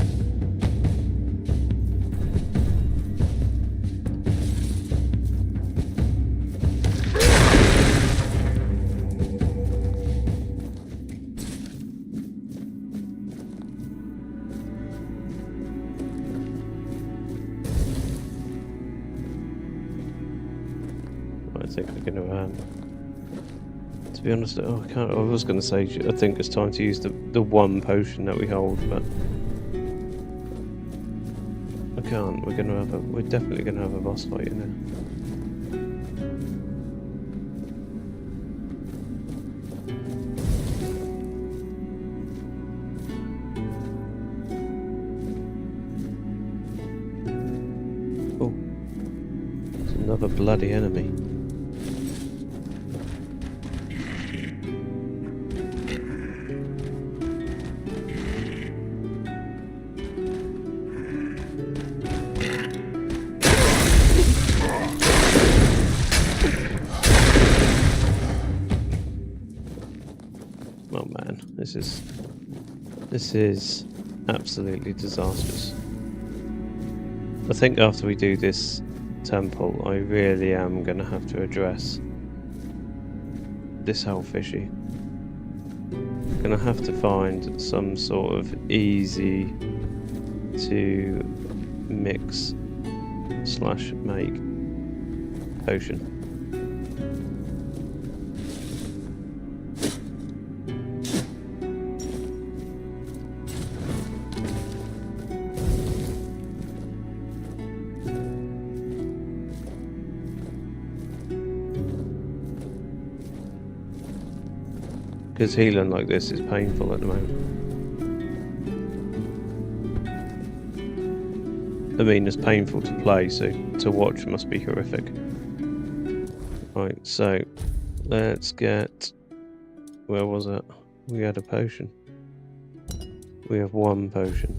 I think we're going to To be honest, oh, I can't. I was going to say I think it's time to use the one potion that we hold, but I can't. We're definitely gonna have a boss fight in there. Another bloody enemy. Oh man, this is absolutely disastrous. I think after we do this temple, I really am going to have to address this health issue. Going to have to find some sort of easy to mix / make potion. Because healing like this is painful at the moment. I mean, it's painful to play, so to watch must be horrific. Right, so let's get... Where was it? We had a potion. We have one potion.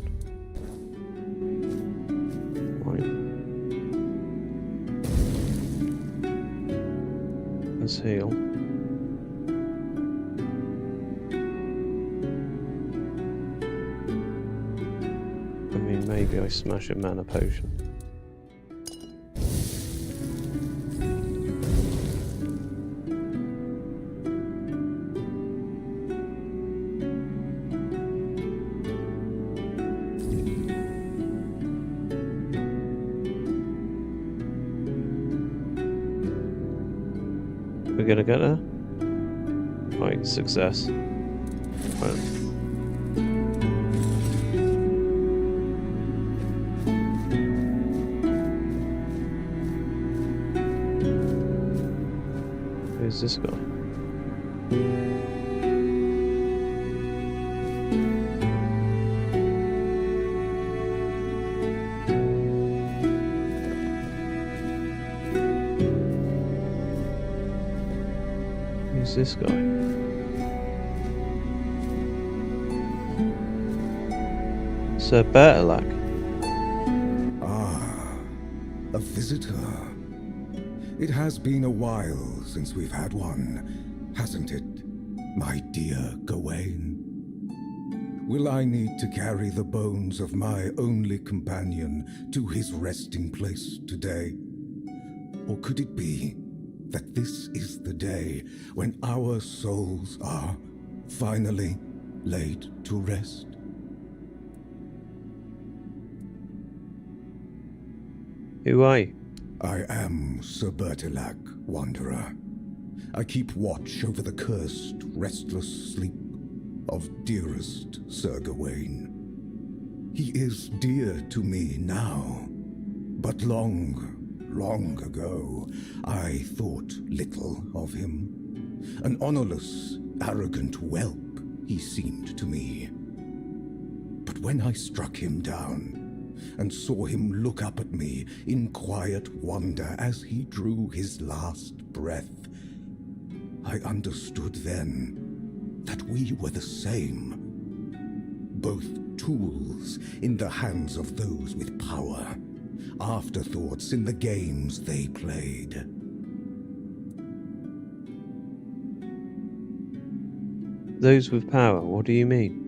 Right. Let's heal. Maybe I smash a mana potion. We're gonna get there? Right, success. Right. Who's this guy? Who's this guy? Sir Bertilak. Ah, a visitor. It has been a while since we've had one, hasn't it, my dear Gawain? Will I need to carry the bones of my only companion to his resting place today? Or could it be that this is the day when our souls are finally laid to rest? Who are you? I am Sir Bertilak, Wanderer. I keep watch over the cursed, restless sleep of dearest Sir Gawain. He is dear to me now, but long ago, I thought little of him. An honorless, arrogant whelp he seemed to me. But when I struck him down, and saw him look up at me in quiet wonder as he drew his last breath, I understood then that we were the same. Both tools in the hands of those with power, afterthoughts in the games they played. Those with power, what do you mean?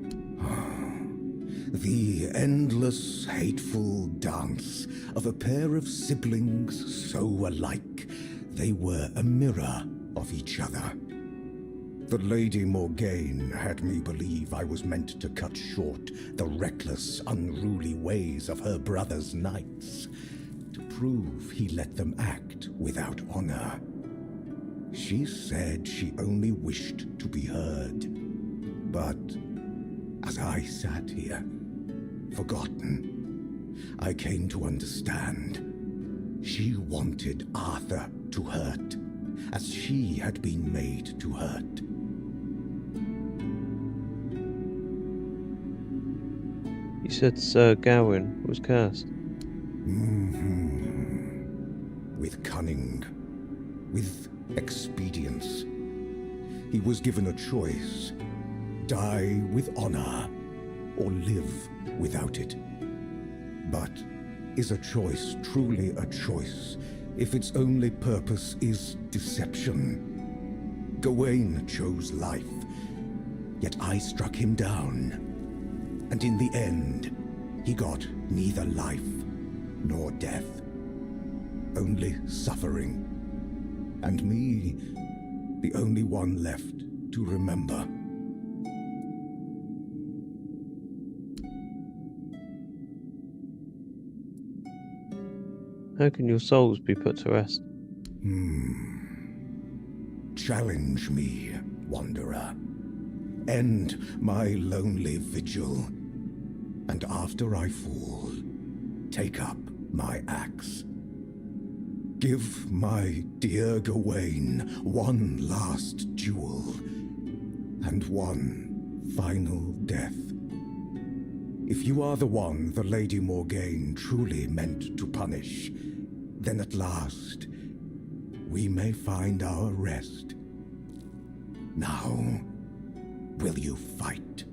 The endless, hateful dance of a pair of siblings so alike, they were a mirror of each other. The Lady Morgaine had me believe I was meant to cut short the reckless, unruly ways of her brother's knights, to prove he let them act without honor. She said she only wished to be heard. But as I sat here, forgotten, I came to understand. She wanted Arthur to hurt, as she had been made to hurt. You said Sir Gawain was cursed. With cunning, with expedience. He was given a choice: die with honor, or live without it. But is a choice truly a choice if its only purpose is deception? Gawain chose life, yet I struck him down. And in the end, he got neither life nor death. Only suffering. And me, the only one left to remember. How can your souls be put to rest? Challenge me, wanderer. End my lonely vigil. And after I fall, take up my axe. Give my dear Gawain one last duel, and one final death. If you are the one the Lady Morgaine truly meant to punish, then at last we may find our rest. Now, will you fight?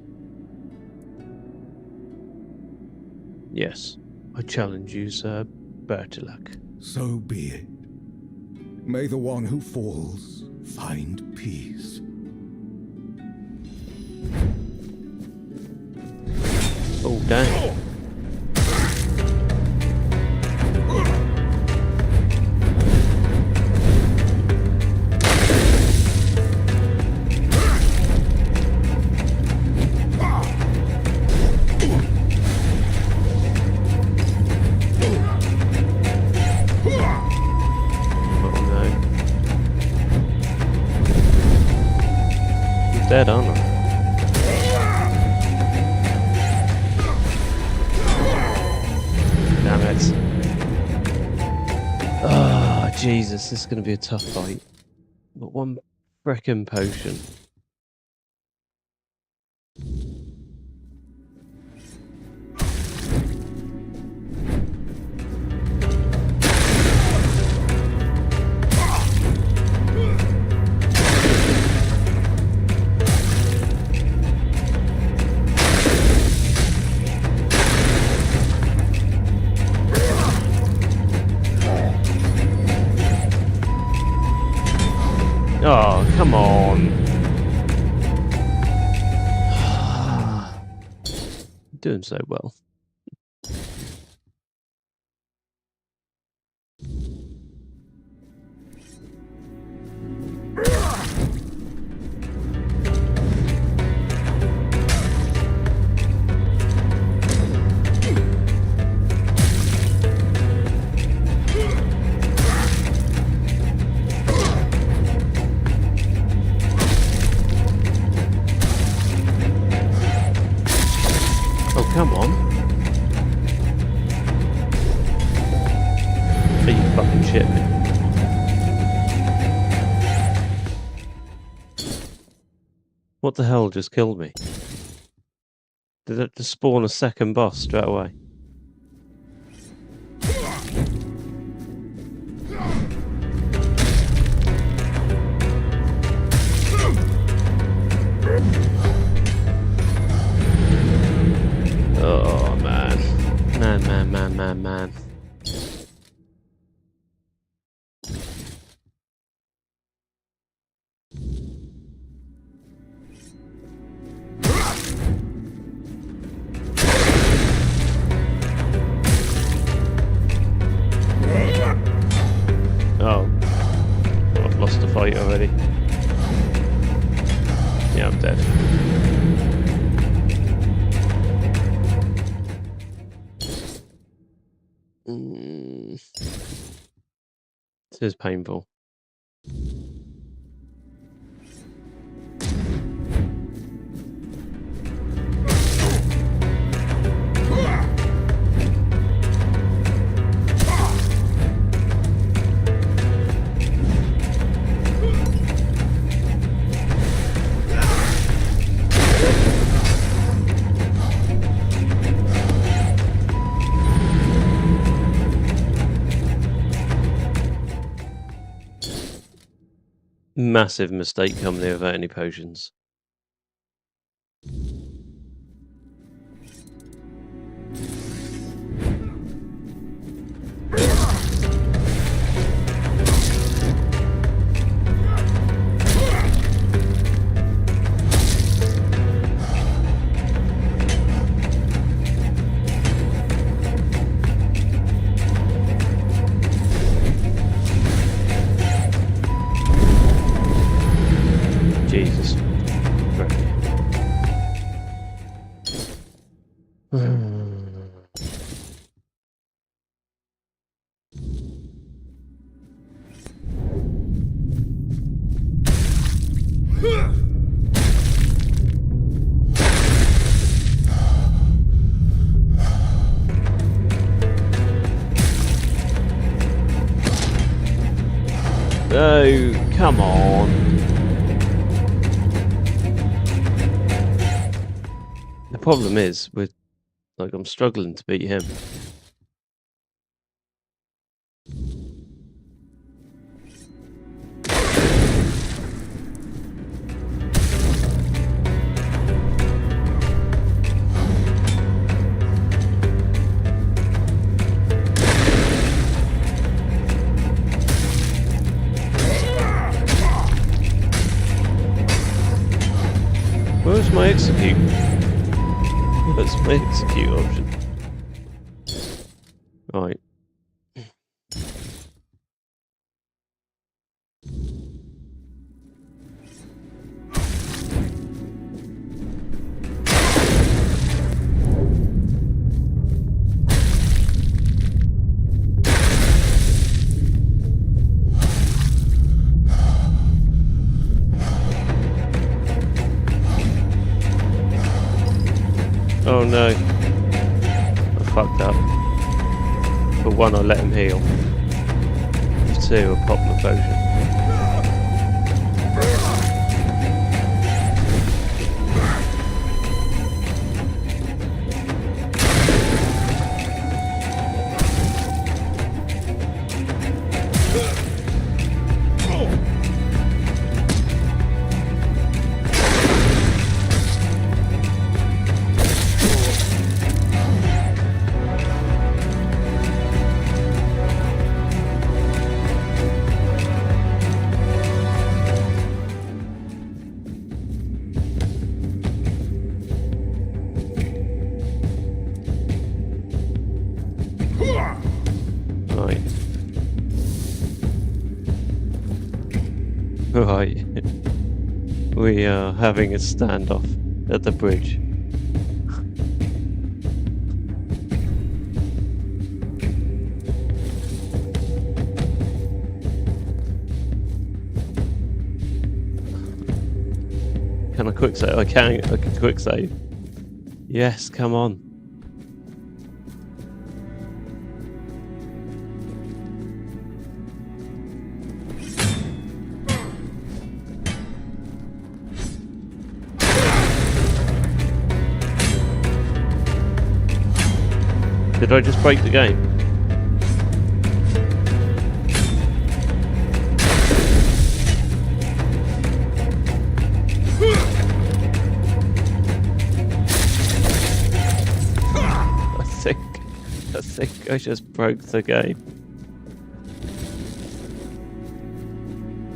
Yes, I challenge you, Sir Bertilac. So be it. May the one who falls find peace. Oh, damn. Dead, aren't I? Damn it. Oh, Jesus, this is going to be a tough fight. But one frickin' potion. Oh, come on. Doing so well. Come on. Are you fucking shit me? What the hell just killed me? Did it just spawn a second boss straight away? Oh man. Man. Oh. I've lost the fight already. Yeah, I'm dead. This is painful. Massive mistake coming here without any potions. Jesus. No, come on. The problem is, I'm struggling to beat him. Where's my execute? Where's my execute option? Right. Oh no. I fucked up. For one, I let him heal. For two, I popped my potion. Right. We are having a standoff at the bridge. Can I quick save? I can quick save. Yes, come on. Did I just break the game? I think I just broke the game.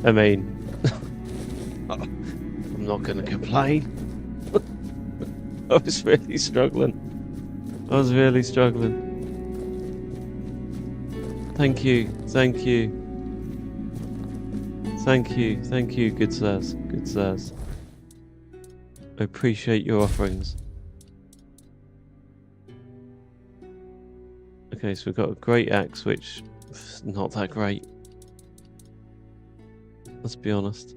I mean, I'm not gonna complain. I was really struggling. Thank you, good sirs. I appreciate your offerings. Okay, so we've got a great axe, which is not that great. Let's be honest.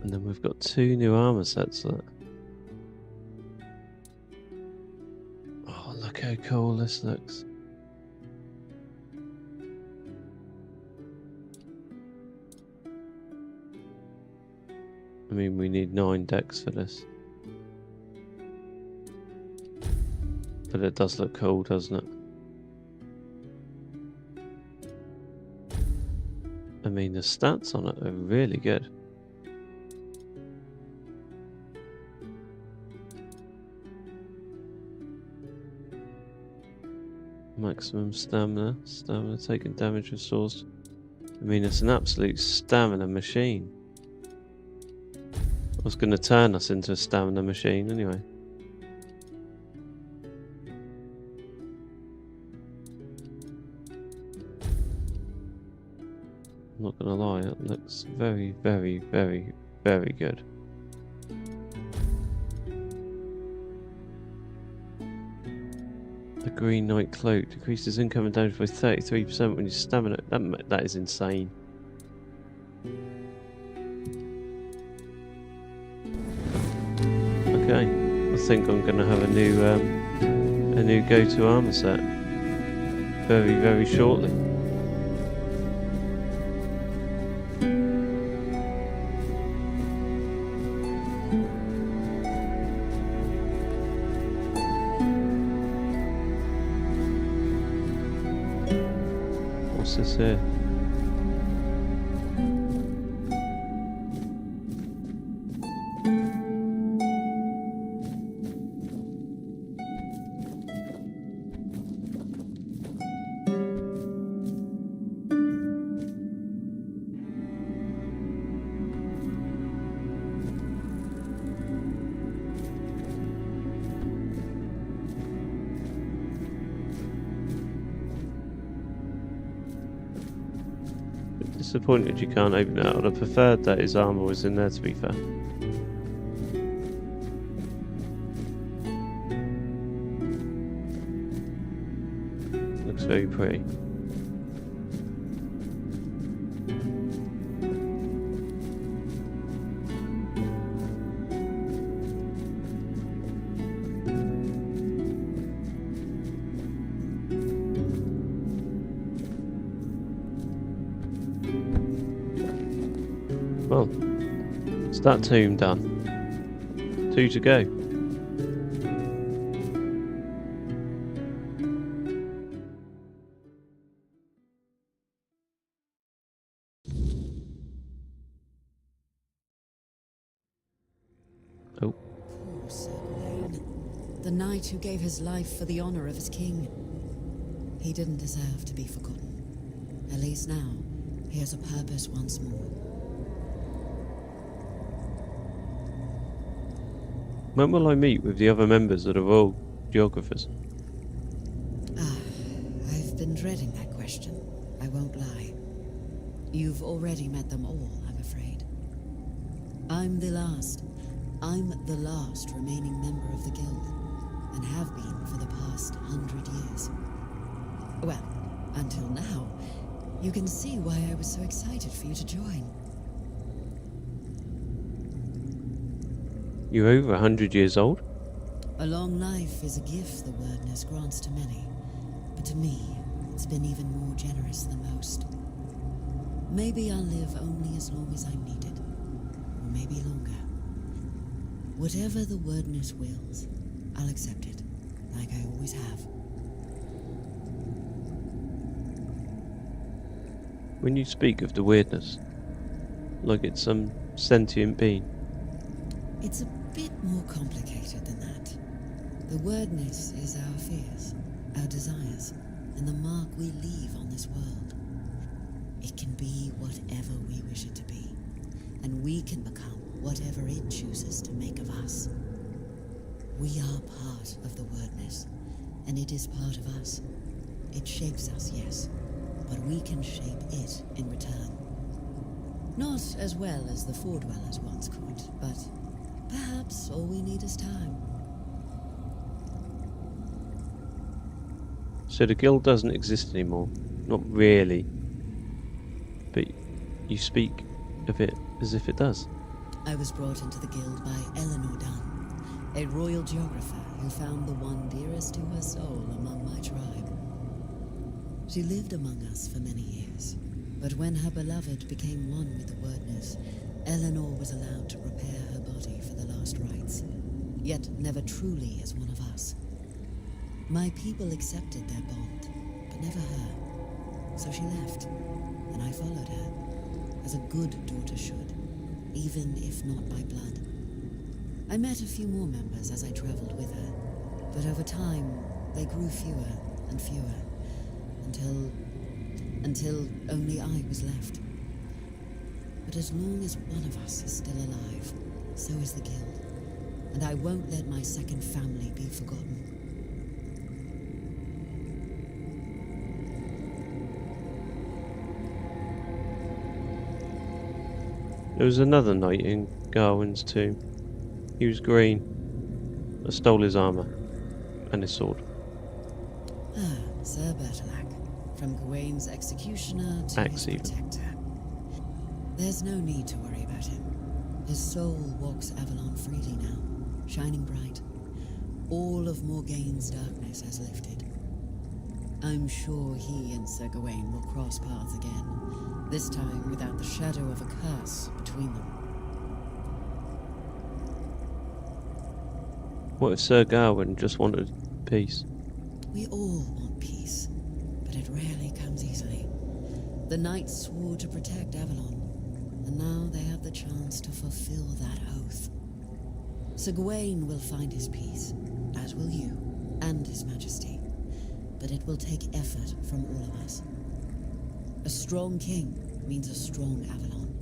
And then we've got 2 new armor sets. Look. Oh, look how cool this looks. I mean, we need 9 decks for this. But it does look cool, doesn't it? mean, the stats on it are really good. Maximum stamina. Stamina taking damage restores. I mean, it's an absolute stamina machine. I was going to turn us into a stamina machine anyway. I'm not going to lie, it looks very, very, very, very good. The Green Knight Cloak decreases incoming damage by 33% when you stamina. That is insane. Okay, I think I'm going to have a new go-to armor set very, very shortly. What's this here? Disappointed you can't open it. I'd have preferred that his armor was in there, to be fair. Looks very pretty. Well, it's that tomb done. 2 to go. Oh. Poor Sir Gawain, the knight who gave his life for the honor of his king. He didn't deserve to be forgotten. At least now, he has a purpose once more. When will I meet with the other members of the Royal Geographers? I've been dreading that question. I won't lie. You've already met them all, I'm afraid. I'm the last remaining member of the guild, and have been for the past 100 years. Well, until now. You can see why I was so excited for you to join. You're over 100 years old? A long life is a gift the wordness grants to many, but to me, it's been even more generous than most. Maybe I'll live only as long as I'm needed, or maybe longer. Whatever the wordness wills, I'll accept it, like I always have. When you speak of the weirdness, like it's some sentient being. It's a bit more complicated than that. The wordness is our fears, our desires, and the mark we leave on this world. It can be whatever we wish it to be, and we can become whatever it chooses to make of us. We are part of the wordness, and it is part of us. It shapes us, yes, but we can shape it in return. Not as well as the Fordwellers once could, but perhaps all we need is time. So the guild doesn't exist anymore? Not really. But you speak of it as if it does. I was brought into the guild by Eleanor Dunn, a royal geographer who found the one dearest to her soul among my tribe. She lived among us for many years, but when her beloved became one with the wordness, Eleanor was allowed to prepare her body for the last rites, yet never truly as one of us. My people accepted their bond, but never her. So she left, and I followed her. as a good daughter should, even if not by blood. I met a few more members as I traveled with her, but over time, they grew fewer and fewer, until only I was left. But as long as one of us is still alive, so is the guild, and I won't let my second family be forgotten. There was another knight in Gawain's tomb. He was green. I stole his armor and his sword. Ah, Sir Bertilac, from Gawain's executioner to his protector. There's no need to worry about him. His soul walks Avalon freely now, shining bright. All of Morgaine's darkness has lifted. I'm sure he and Sir Gawain will cross paths again, this time without the shadow of a curse between them. What if Sir Gawain just wanted peace? We all want peace, but it rarely comes easily. The knights swore to protect Avalon, and now they have the chance to fulfill that oath. Sir Gawain will find his peace, as will you, and His Majesty. But it will take effort from all of us. A strong king means a strong Avalon,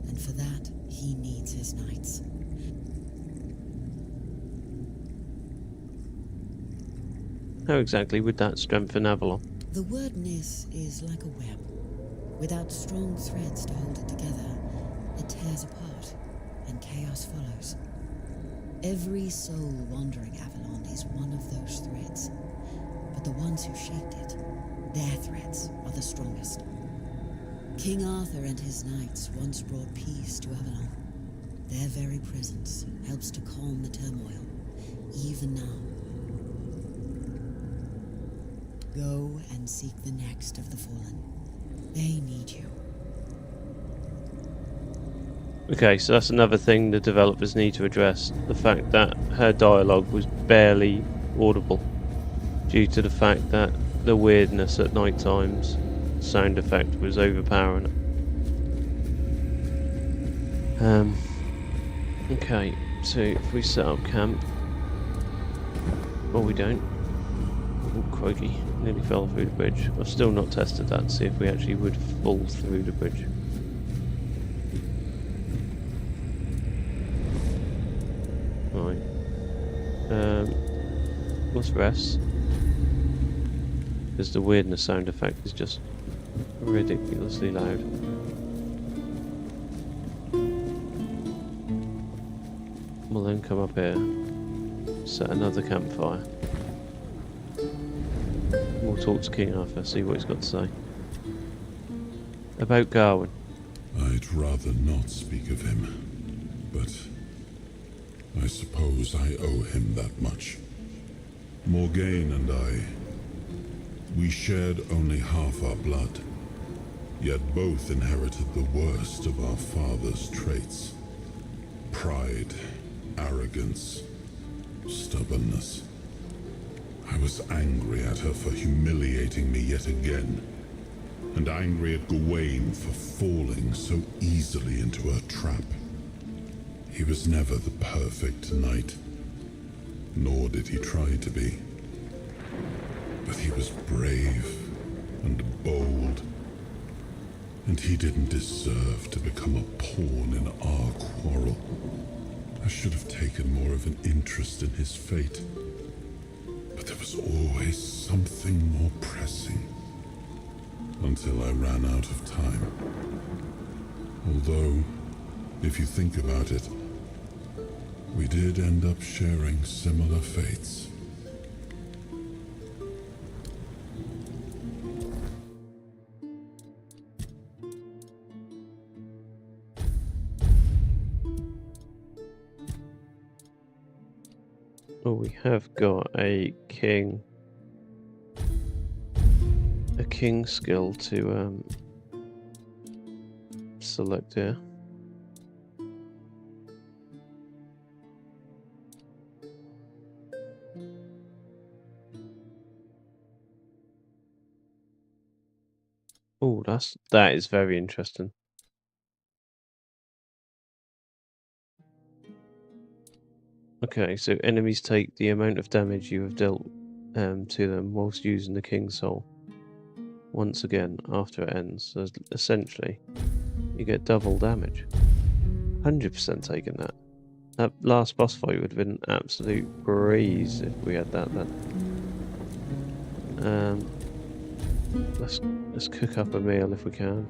and for that, he needs his knights. How exactly would that strengthen Avalon? The word Nis is like a web. Without strong threads to hold it together, it tears apart, and chaos follows. Every soul wandering Avalon is one of those threads, but the ones who shaped it, their threads are the strongest. King Arthur and his knights once brought peace to Avalon. Their very presence helps to calm the turmoil, even now. Go and seek the next of the fallen. They need you. Okay, so that's another thing the developers need to address. The fact that her dialogue was barely audible due to the fact that the weirdness at night times sound effect was overpowering. Okay, so if we set up camp, or we don't. Oh, crikey, nearly fell through the bridge. I've still not tested that to see if we actually would fall through the bridge. Right. Let's rest. Because the weirdness sound effect is just ridiculously loud. We'll then come up here, set another campfire. We'll talk to King Arthur, see what he's got to say. About Gawain. I'd rather not speak of him, but I suppose I owe him that much. Morgaine and I, we shared only half our blood, yet both inherited the worst of our father's traits. Pride, arrogance, stubbornness. I was angry at her for humiliating me yet again, and angry at Gawain for falling so easily into her trap. He was never the perfect knight, nor did he try to be. But he was brave and bold, and he didn't deserve to become a pawn in our quarrel. I should have taken more of an interest in his fate. But there was always something more pressing, until I ran out of time. Although, if you think about it, we did end up sharing similar fates. Oh, we have got a king skill to select here. Oh, that is very interesting. Okay, so enemies take the amount of damage you have dealt to them whilst using the King's Soul. Once again, after it ends. So essentially, you get double damage. 100% taking that. That last boss fight would have been an absolute breeze if we had that then. Let's cook up a meal if we can.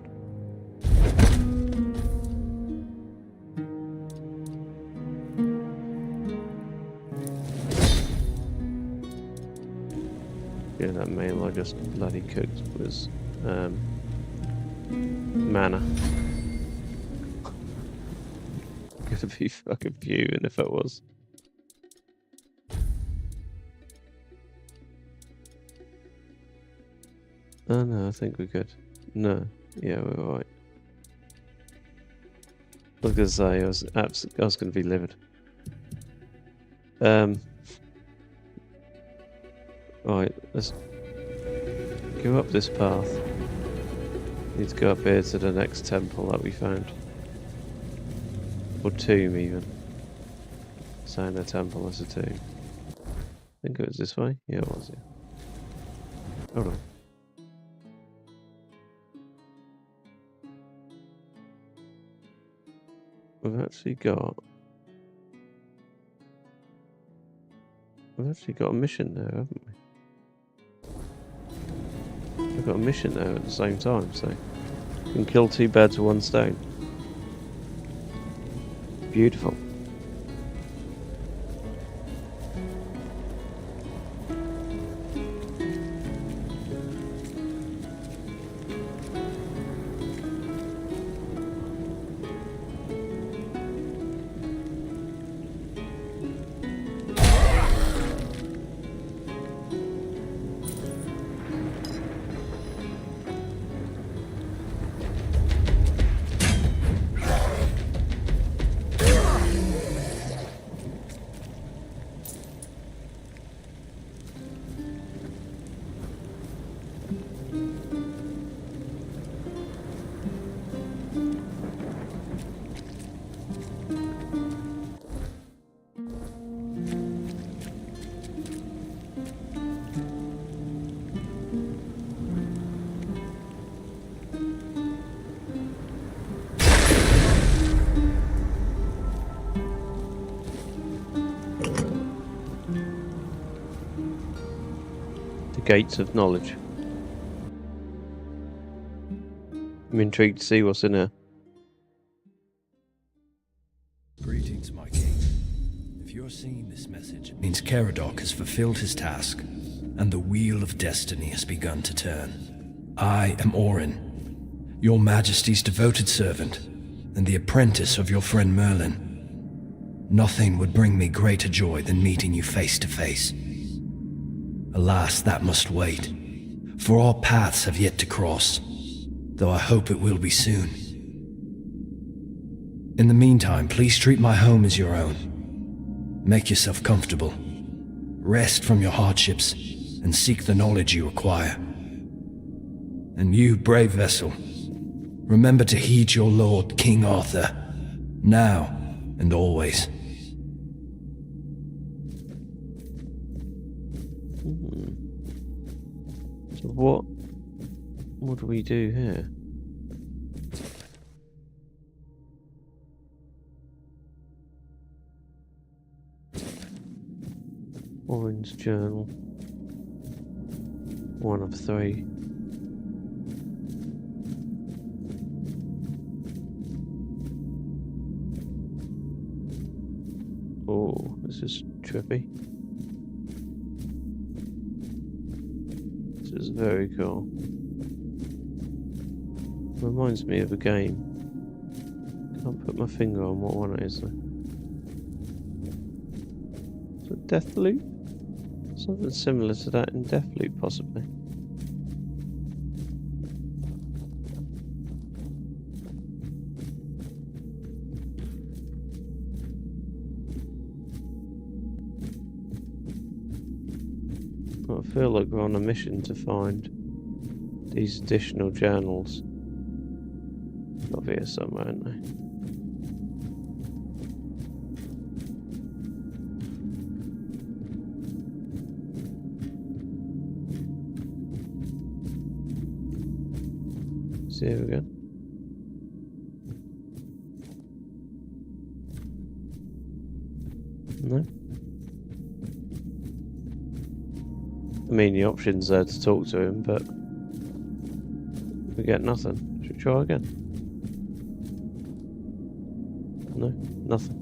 Yeah, that meal I just bloody cooked was manna. Gonna be fucking fuming if it was. Oh no, I think we're good. No, yeah, we're alright. I was gonna say I was gonna be livid. Alright, let's go up this path. Need to go up here to the next temple that we found. Or tomb even. Saying a temple as a tomb. I think it was this way? Yeah, it was, yeah. Hold on. We've actually got a mission there, haven't we? We've got a mission there at the same time, so we can kill two birds with one stone. Beautiful. Gates of knowledge. I'm intrigued to see what's in here. Greetings, my king. If you're seeing this message, it means Caradoc has fulfilled his task, and the wheel of destiny has begun to turn. I am Orin, your majesty's devoted servant, and the apprentice of your friend Merlin. Nothing would bring me greater joy than meeting you face to face. Alas, that must wait, for our paths have yet to cross, though I hope it will be soon. In the meantime, please treat my home as your own. Make yourself comfortable. Rest from your hardships, and seek the knowledge you require. And you, brave vessel, remember to heed your lord, King Arthur, now and always. So what do we do here? Orange journal. 1 of 3. Oh, this is trippy. This is very cool. Reminds me of a game. Can't put my finger on what one it is though. Is it Deathloop? Something similar to that in Deathloop, possibly. I feel like we're on a mission to find these additional journals. Got here somewhere, aren't they? See him again? No? I mean, the option's there to talk to him, but we get nothing. Should we try again? No? Nothing.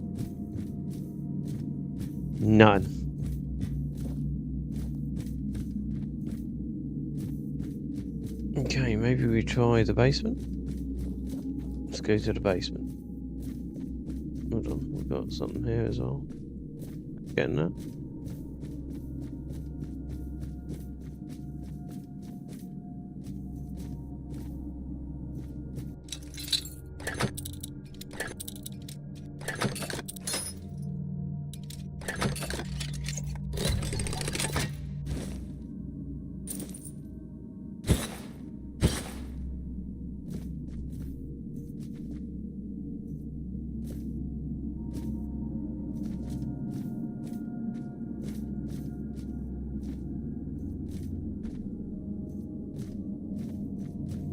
None. Okay, maybe we try the basement? Let's go to the basement. Hold on, we've got something here as well. Getting that?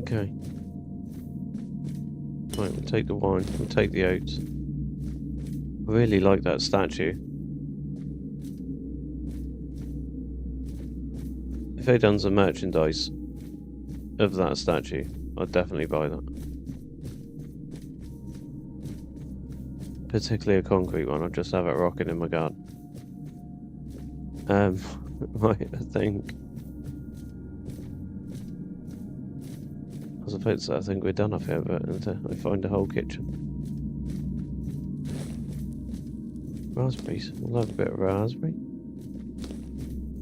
Okay. Right, we'll take the wine, we'll take the oats. I really like that statue. If they done some merchandise of that statue, I'd definitely buy that. Particularly a concrete one, I'll just have it rocking in my garden. Right, I think I think we're done off here, but until I find a whole kitchen. Raspberries. We'll have a bit of raspberry.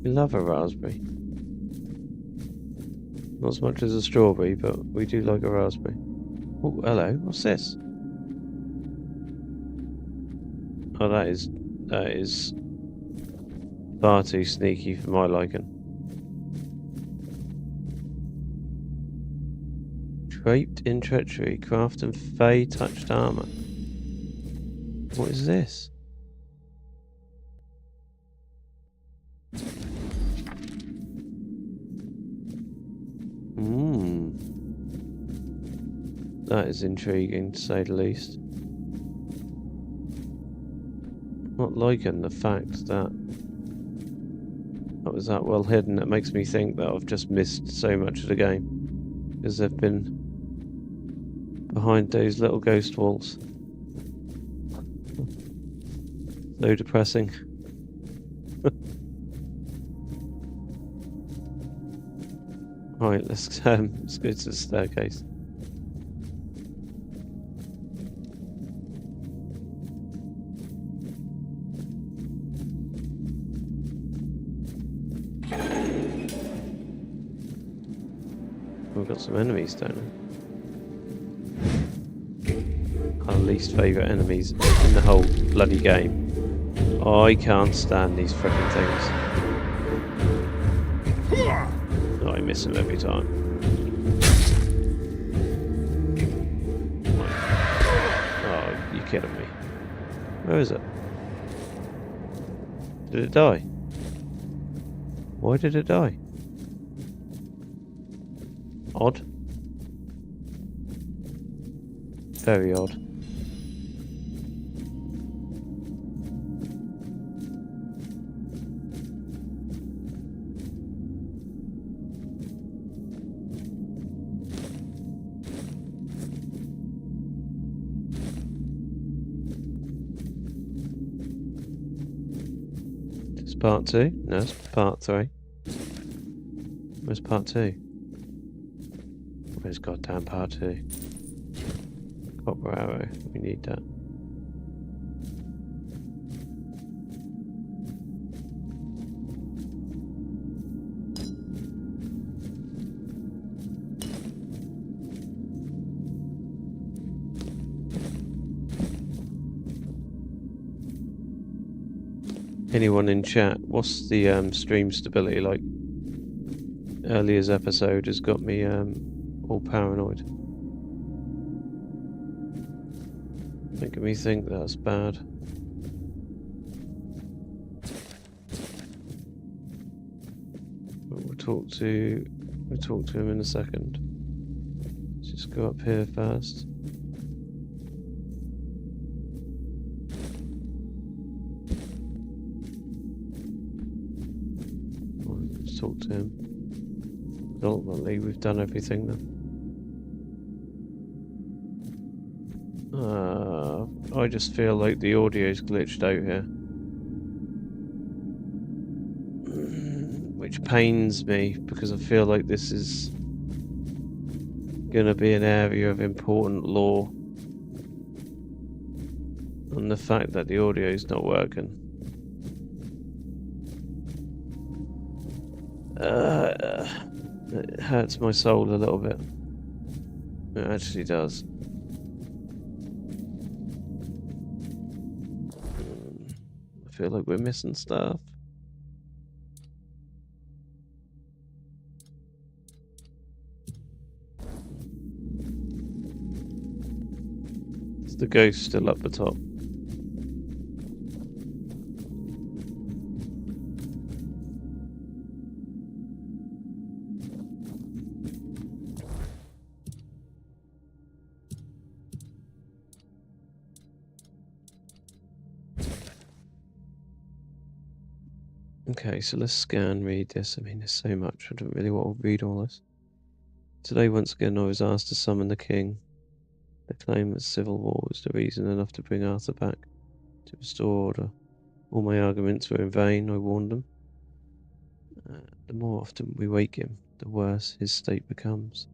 We love a raspberry. Not as much as a strawberry, but we do like a raspberry. Oh, hello. What's this? Oh, that is far too sneaky for my liking. Draped in treachery, craft and fey touched armor. What is this? That is intriguing, to say the least. Not liking the fact that was that well hidden. It makes me think that I've just missed so much of the game, because they've been behind those little ghost walls. So depressing. Right, let's go to the staircase. We've got some enemies down there. Our least favourite enemies in the whole bloody game. I can't stand these frickin' things. Oh, I miss them every time. Oh, you're kidding me. Where is it? Did it die? Why did it die? Odd. Very odd. It's part 2? No, it's part 3. Where's part 2? Where's goddamn part 2? Copper arrow, we need that. Anyone in chat, what's the stream stability like? Earlier's episode has got me all paranoid. Making me think that's bad. But we'll talk to him in a second. Let's just Let's go up here first. Let's talk to him. But ultimately, we've done everything then. I just feel like the audio's glitched out here. Which pains me, because I feel like this is gonna be an area of important lore. And the fact that the audio's not working. It hurts my soul a little bit. It actually does. I feel like we're missing stuff. Is the ghost still up the top? Okay, so let's scan, read this. I mean, there's so much. I don't really want to read all this. Today, once again, I was asked to summon the king. They claim that civil war was the reason enough to bring Arthur back, to restore order. All my arguments were in vain, I warned them. The more often we wake him, the worse his state becomes.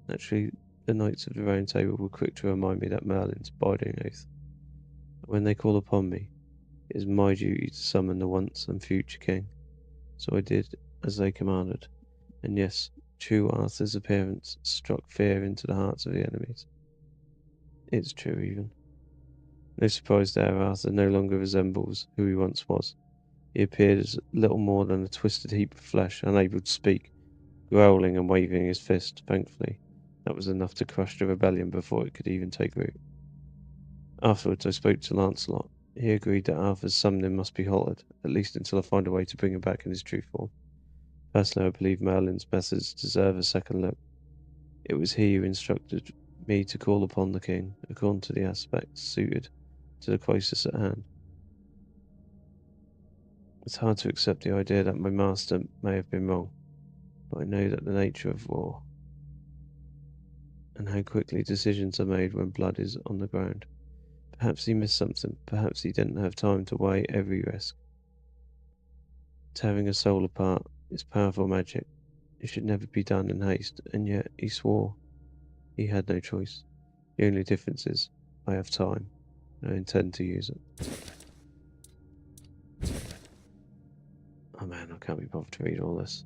Naturally, the Knights of the Round Table were quick to remind me that Merlin's binding oath. When they call upon me, it is my duty to summon the once and future king. So I did as they commanded, and yes, true Arthur's appearance struck fear into the hearts of the enemies. It's true even. No surprise there, Arthur no longer resembles who he once was. He appeared as little more than a twisted heap of flesh, unable to speak, growling and waving his fist. Thankfully, that was enough to crush the rebellion before it could even take root. Afterwards I spoke to Lancelot. He agreed that Arthur's summoning must be halted, at least until I find a way to bring him back in his true form. Personally, I believe Merlin's methods deserve a second look. It was he who instructed me to call upon the king, according to the aspects suited to the crisis at hand. It's hard to accept the idea that my master may have been wrong, but I know that the nature of war, and how quickly decisions are made when blood is on the ground. Perhaps he missed something. Perhaps he didn't have time to weigh every risk. Tearing a soul apart is powerful magic. It should never be done in haste, and yet he swore. He had no choice. The only difference is, I have time, and I intend to use it. Oh man, I can't be bothered to read all this.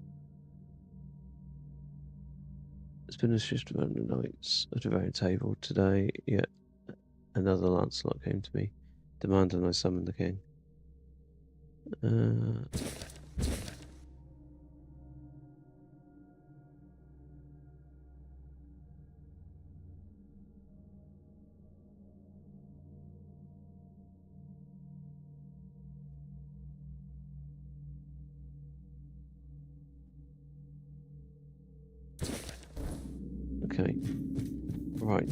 It's been a shift around the Knights of the Round Table today, yet another Lancelot came to me, demanding I summon the king. Okay, right.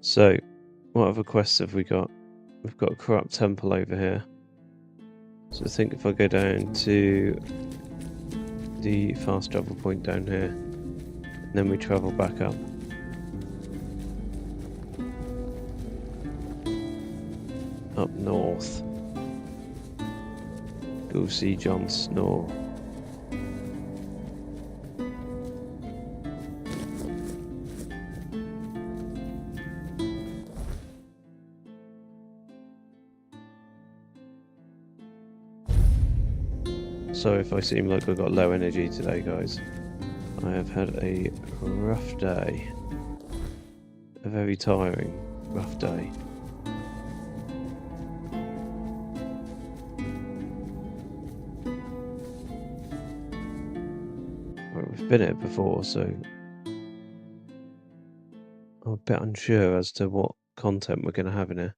So, what other quests have we got? We've got a corrupt temple over here. So I think if I go down to the fast travel point down here, and then we travel back up. Up north. Go see Jon Snow. Sorry if I seem like I've got low energy today, guys. I have had a rough day. A very tiring, rough day. been here before, so I'm a bit unsure as to what content we're going to have in here.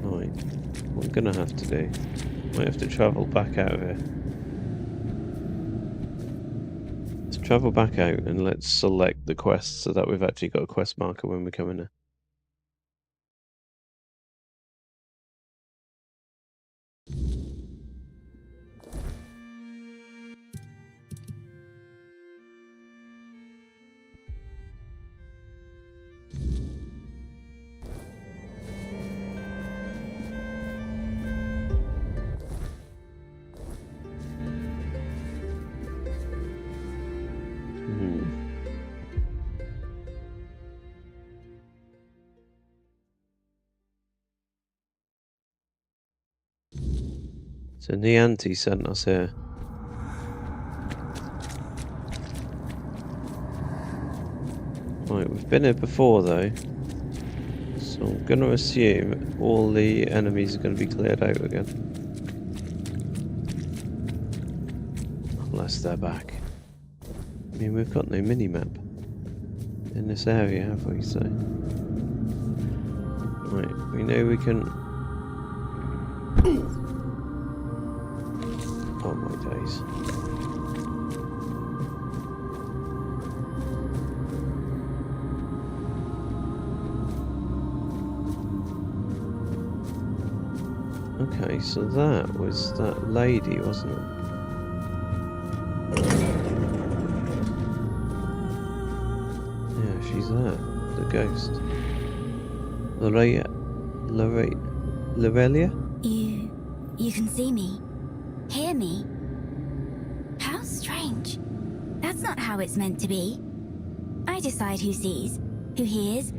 Right, what I'm going to have to do, might have to travel back out of here. Let's travel back out and let's select the quest so that we've actually got a quest marker when we come in here. So Nianti sent us here. Right, we've been here before though. So I'm going to assume all the enemies are going to be cleared out again. Unless they're back. I mean, we've got no mini-map in this area, have we? So, right, we know we can... Oh my days. Okay, so that was that lady, wasn't it? Yeah, she's there. The ghost. Lorelia? You can see me? Hear me? How strange. That's not how it's meant to be. I decide who sees, who hears,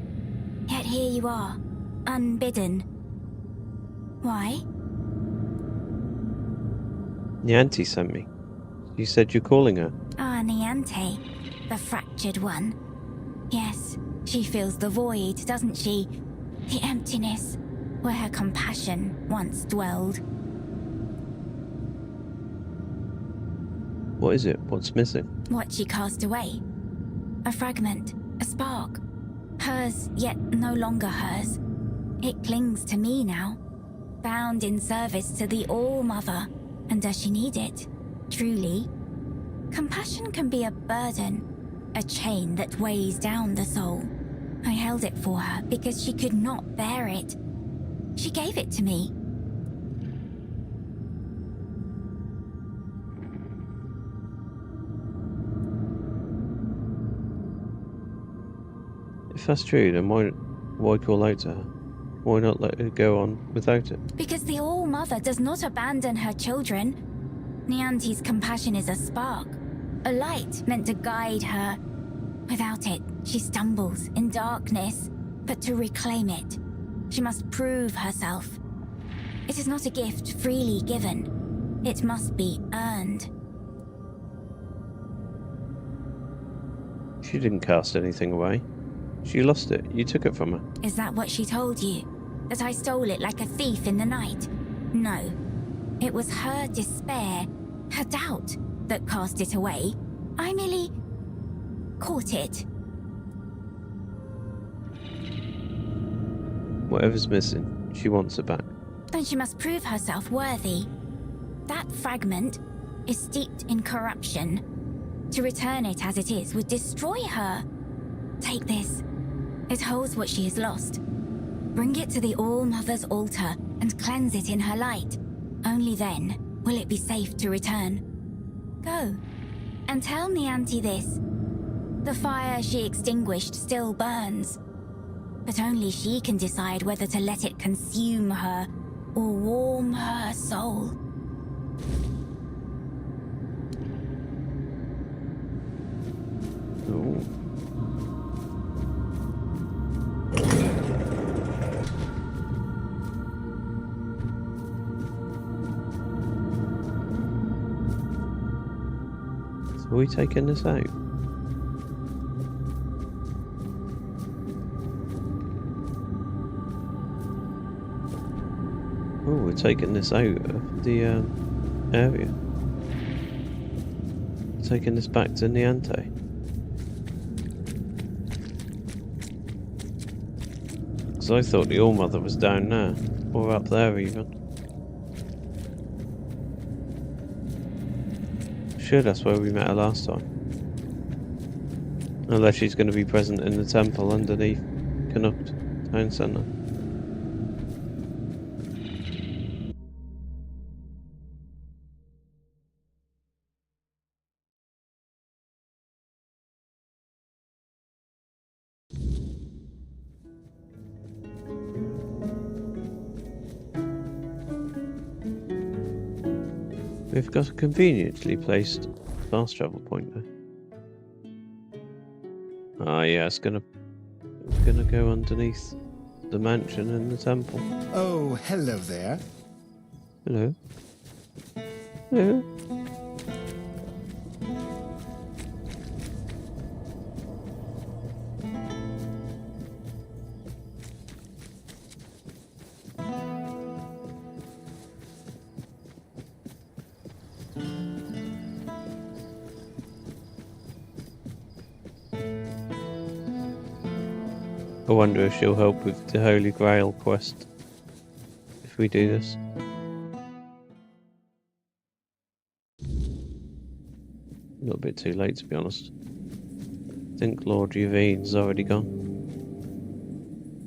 yet here you are, unbidden. Why? Nianti sent me. You said you're calling her. Ah, Niante, the fractured one. Yes, she feels the void, doesn't she? The emptiness, where her compassion once dwelled. What is it? What's missing? What she cast away. A fragment, a spark. Hers, yet no longer hers. It clings to me now, bound in service to the All-Mother. And does she need it? Truly? Compassion can be a burden, a chain that weighs down the soul. I held it for her because she could not bear it. She gave it to me. If that's true, then why call out to her? Why not let her go on without it? Because the All-Mother does not abandon her children. Nianti's compassion is a spark, a light meant to guide her. Without it, she stumbles in darkness. But to reclaim it, she must prove herself. It is not a gift freely given. It must be earned. She didn't cast anything away. She lost it. You took it from her. Is that what she told you? That I stole it like a thief in the night? No. It was her despair, her doubt, that cast it away. I merely caught it. Whatever's missing, she wants it back. Then she must prove herself worthy. That fragment is steeped in corruption. To return it as it is would destroy her. Take this. It holds what she has lost. Bring it to the All-Mother's altar and cleanse it in her light. Only then will it be safe to return. Go, and tell Nianti this. The fire she extinguished still burns, but only she can decide whether to let it consume her or warm her soul. Ooh. Are we taking this out? Oh, we're taking this out of the area. Taking this back to Niente. Because I thought the All-Mother was down there. Or up there even. Sure, that's where we met her last time. Unless she's going to be present in the temple underneath Cuanacht Town Centre. We've got a conveniently placed fast travel point there. Ah, yeah, it's gonna go underneath the mansion and the temple. Oh, hello there. Hello. Hello. I wonder if she'll help with the Holy Grail quest if we do this. A little bit too late, to be honest. I think Lord Yvain's already gone.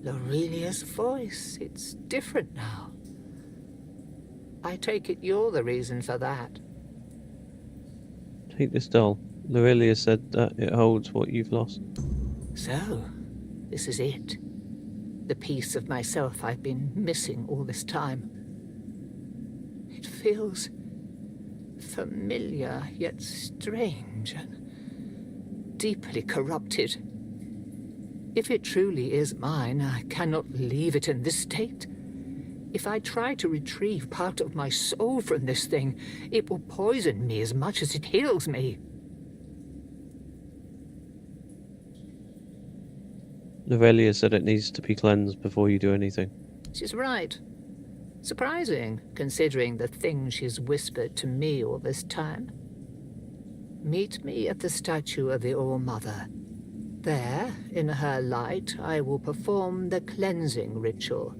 Lorelia's voice, it's different now. I take it you're the reason for that. Take this doll. Lorelia said that it holds what you've lost. So, this is it. The piece of myself I've been missing all this time. It feels familiar, yet strange, and deeply corrupted. If it truly is mine, I cannot leave it in this state. If I try to retrieve part of my soul from this thing, it will poison me as much as it heals me. Lorelia said it needs to be cleansed before you do anything. She's right. Surprising, considering the things she's whispered to me all this time. Meet me at the statue of the All-Mother. There, in her light, I will perform the cleansing ritual.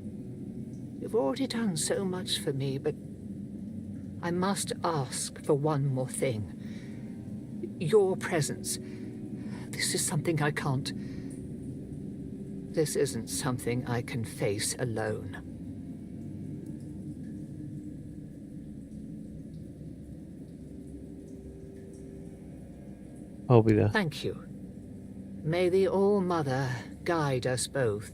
You've already done so much for me, but I must ask for one more thing. Your presence. This is something I can't... This isn't something I can face alone. I'll be there. Thank you. May the All-Mother guide us both.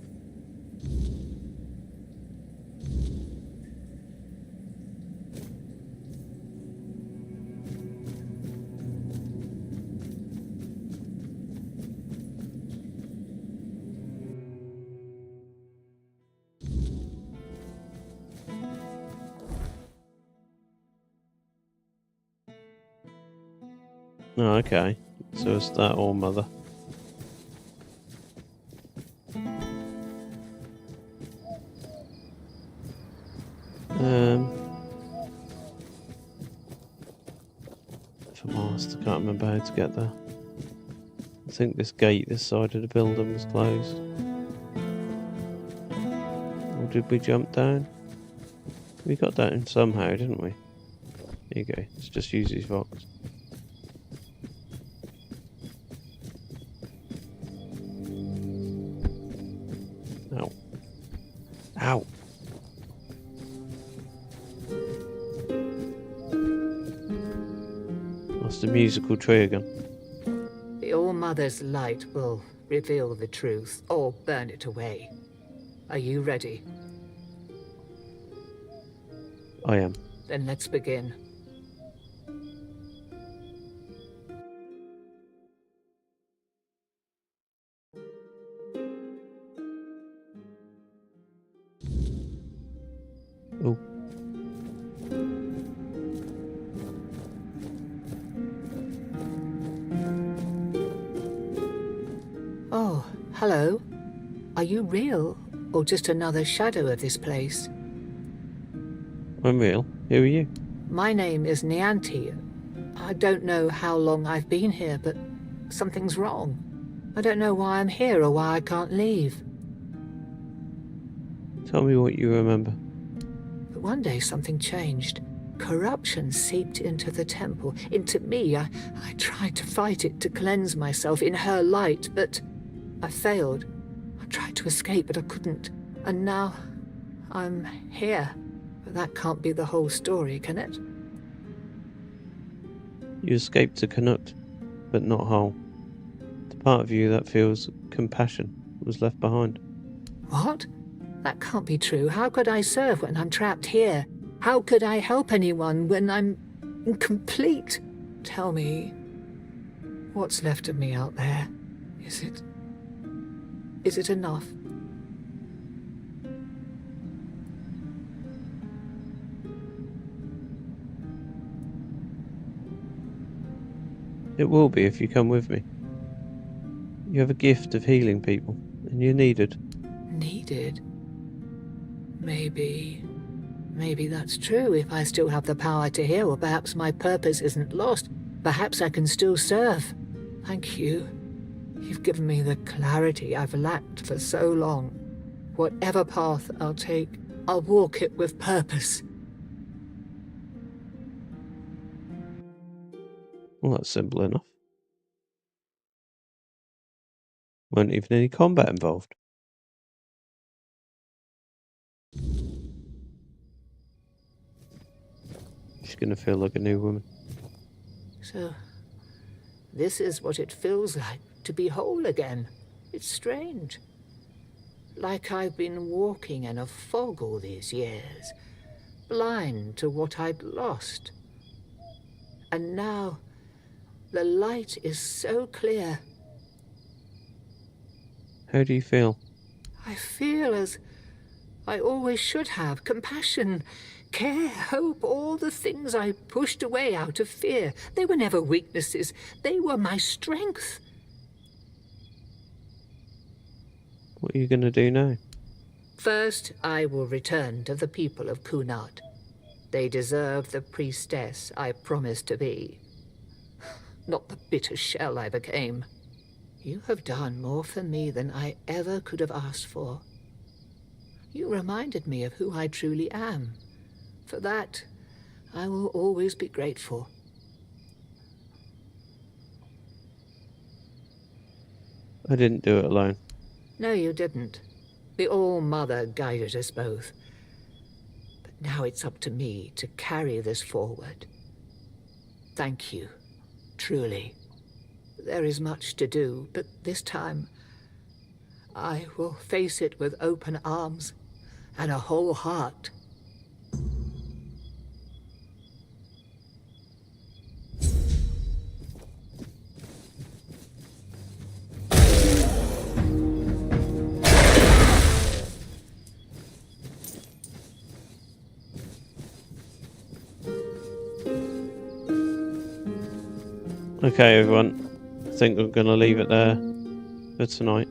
Oh, okay. So it's that All-Mother. If I'm honest, I can't remember how to get there. I think this gate this side of the building was closed. Or did we jump down? We got down somehow, didn't we? Here you go. Let's just use these rocks. Ow. Ow. That's the musical tree again. The All-Mother's light will reveal the truth, or burn it away. Are you ready? I am. Then let's begin. Oh. Hello? Are you real, or just another shadow of this place? I'm real. Who are you? My name is Nianti. I don't know how long I've been here, but something's wrong. I don't know why I'm here or why I can't leave. Tell me what you remember. But one day something changed. Corruption seeped into the temple, into me. I tried to fight it, to cleanse myself in her light, but I failed. I tried to escape, but I couldn't. And now I'm here. But that can't be the whole story, can it? You escaped to Cuanacht, but not whole. The part of you that feels compassion was left behind. What? That can't be true. How could I serve when I'm trapped here? How could I help anyone when I'm incomplete? Tell me, what's left of me out there? Is it enough? It will be if you come with me. You have a gift of healing people, and you're needed. Needed? Maybe that's true if I still have the power to heal, or perhaps my purpose isn't lost. Perhaps I can still serve. Thank you. You've given me the clarity I've lacked for so long. Whatever path I'll take, I'll walk it with purpose. Well, that's simple enough. Weren't even any combat involved. She's gonna feel like a new woman. So, this is what it feels like to be whole again. It's strange. Like I've been walking in a fog all these years, blind to what I'd lost. And now, the light is so clear. How do you feel? I feel as I always should have. Compassion, care, hope, all the things I pushed away out of fear. They were never weaknesses. They were my strength. What are you gonna do now? First, I will return to the people of Cuanacht. They deserve the priestess I promised to be. Not the bitter shell I became. You have done more for me than I ever could have asked for. You reminded me of who I truly am. For that, I will always be grateful. I didn't do it alone. No, you didn't. The All-Mother guided us both. But now it's up to me to carry this forward. Thank you, truly. There is much to do, but this time I will face it with open arms and a whole heart. Okay, everyone. I think I'm going to leave it there for tonight.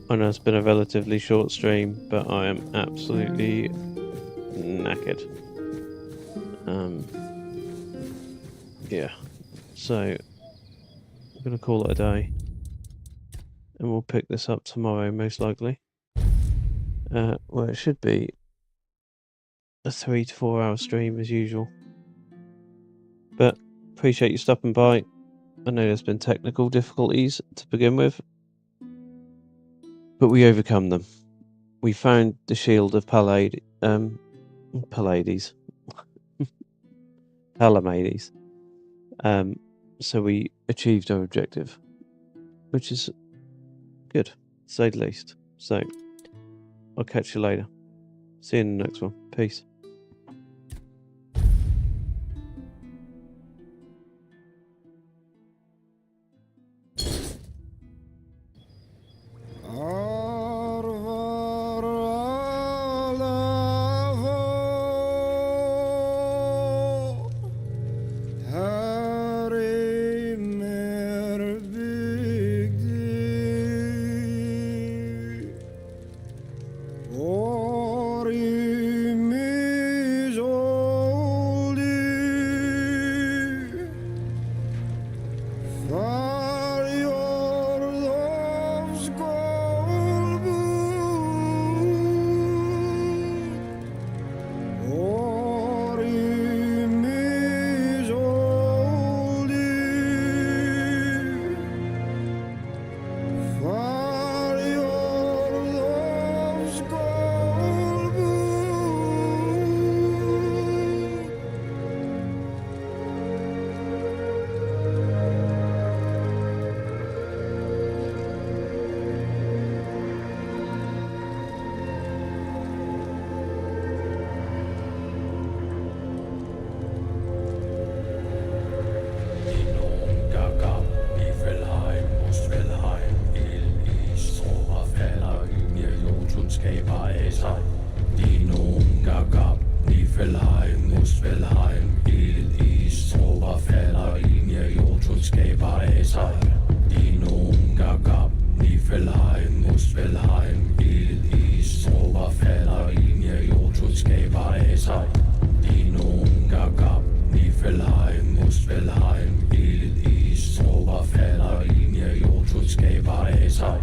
I know it's been a relatively short stream, but I am absolutely knackered. Yeah. So, I'm going to call it a day. And we'll pick this up tomorrow, most likely. Well, it should be a 3 to 4 hour stream as usual. But appreciate you stopping by. I know there's been technical difficulties to begin with, but we overcome them. We found the shield of Palamedes. Palamedes. So we achieved our objective, which is good, to say the least. So, I'll catch you later. See you in the next one. Peace. skaber af sig. Dino gagab, Nifelheim, Muspelheim, Ild, is, tropper falder ind i Jotun skaber af sig. Dino gagab, Nifelheim, Muspelheim, Ild, is, tropper falder ind i Jotun skaber af sig. Dino gagab, Nifelheim, Muspelheim, Ild, is, tropper falder ind i Jotun skaber af sig.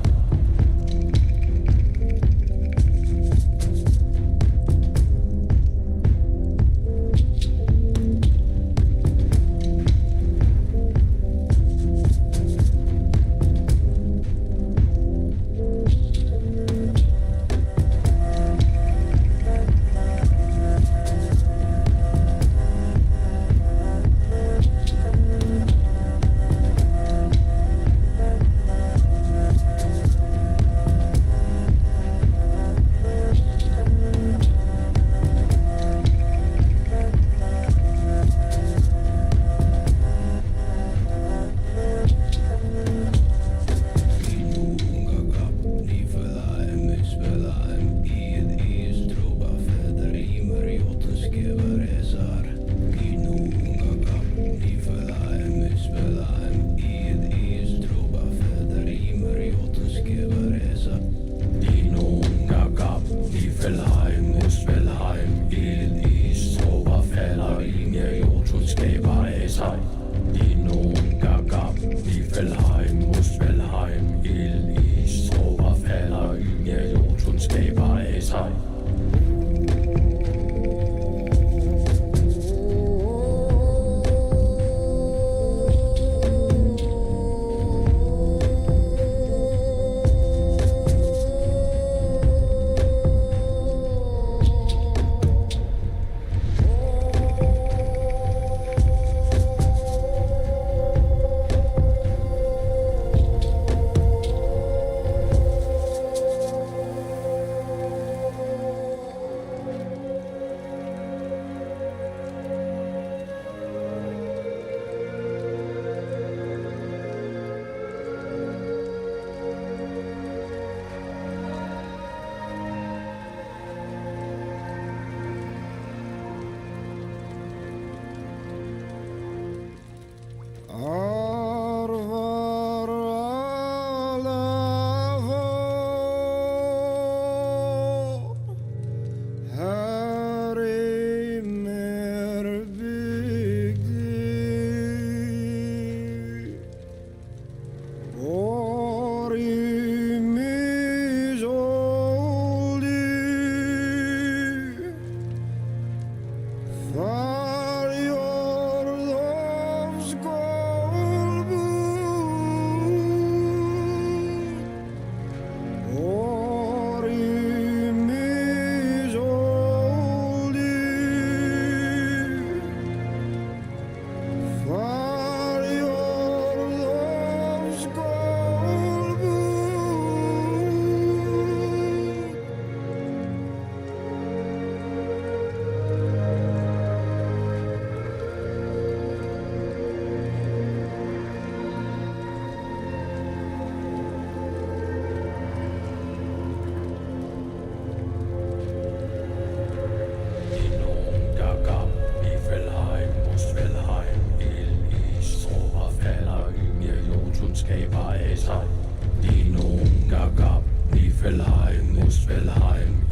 skaber af sig. Dino gagab, Nifelheim, Muspelheim,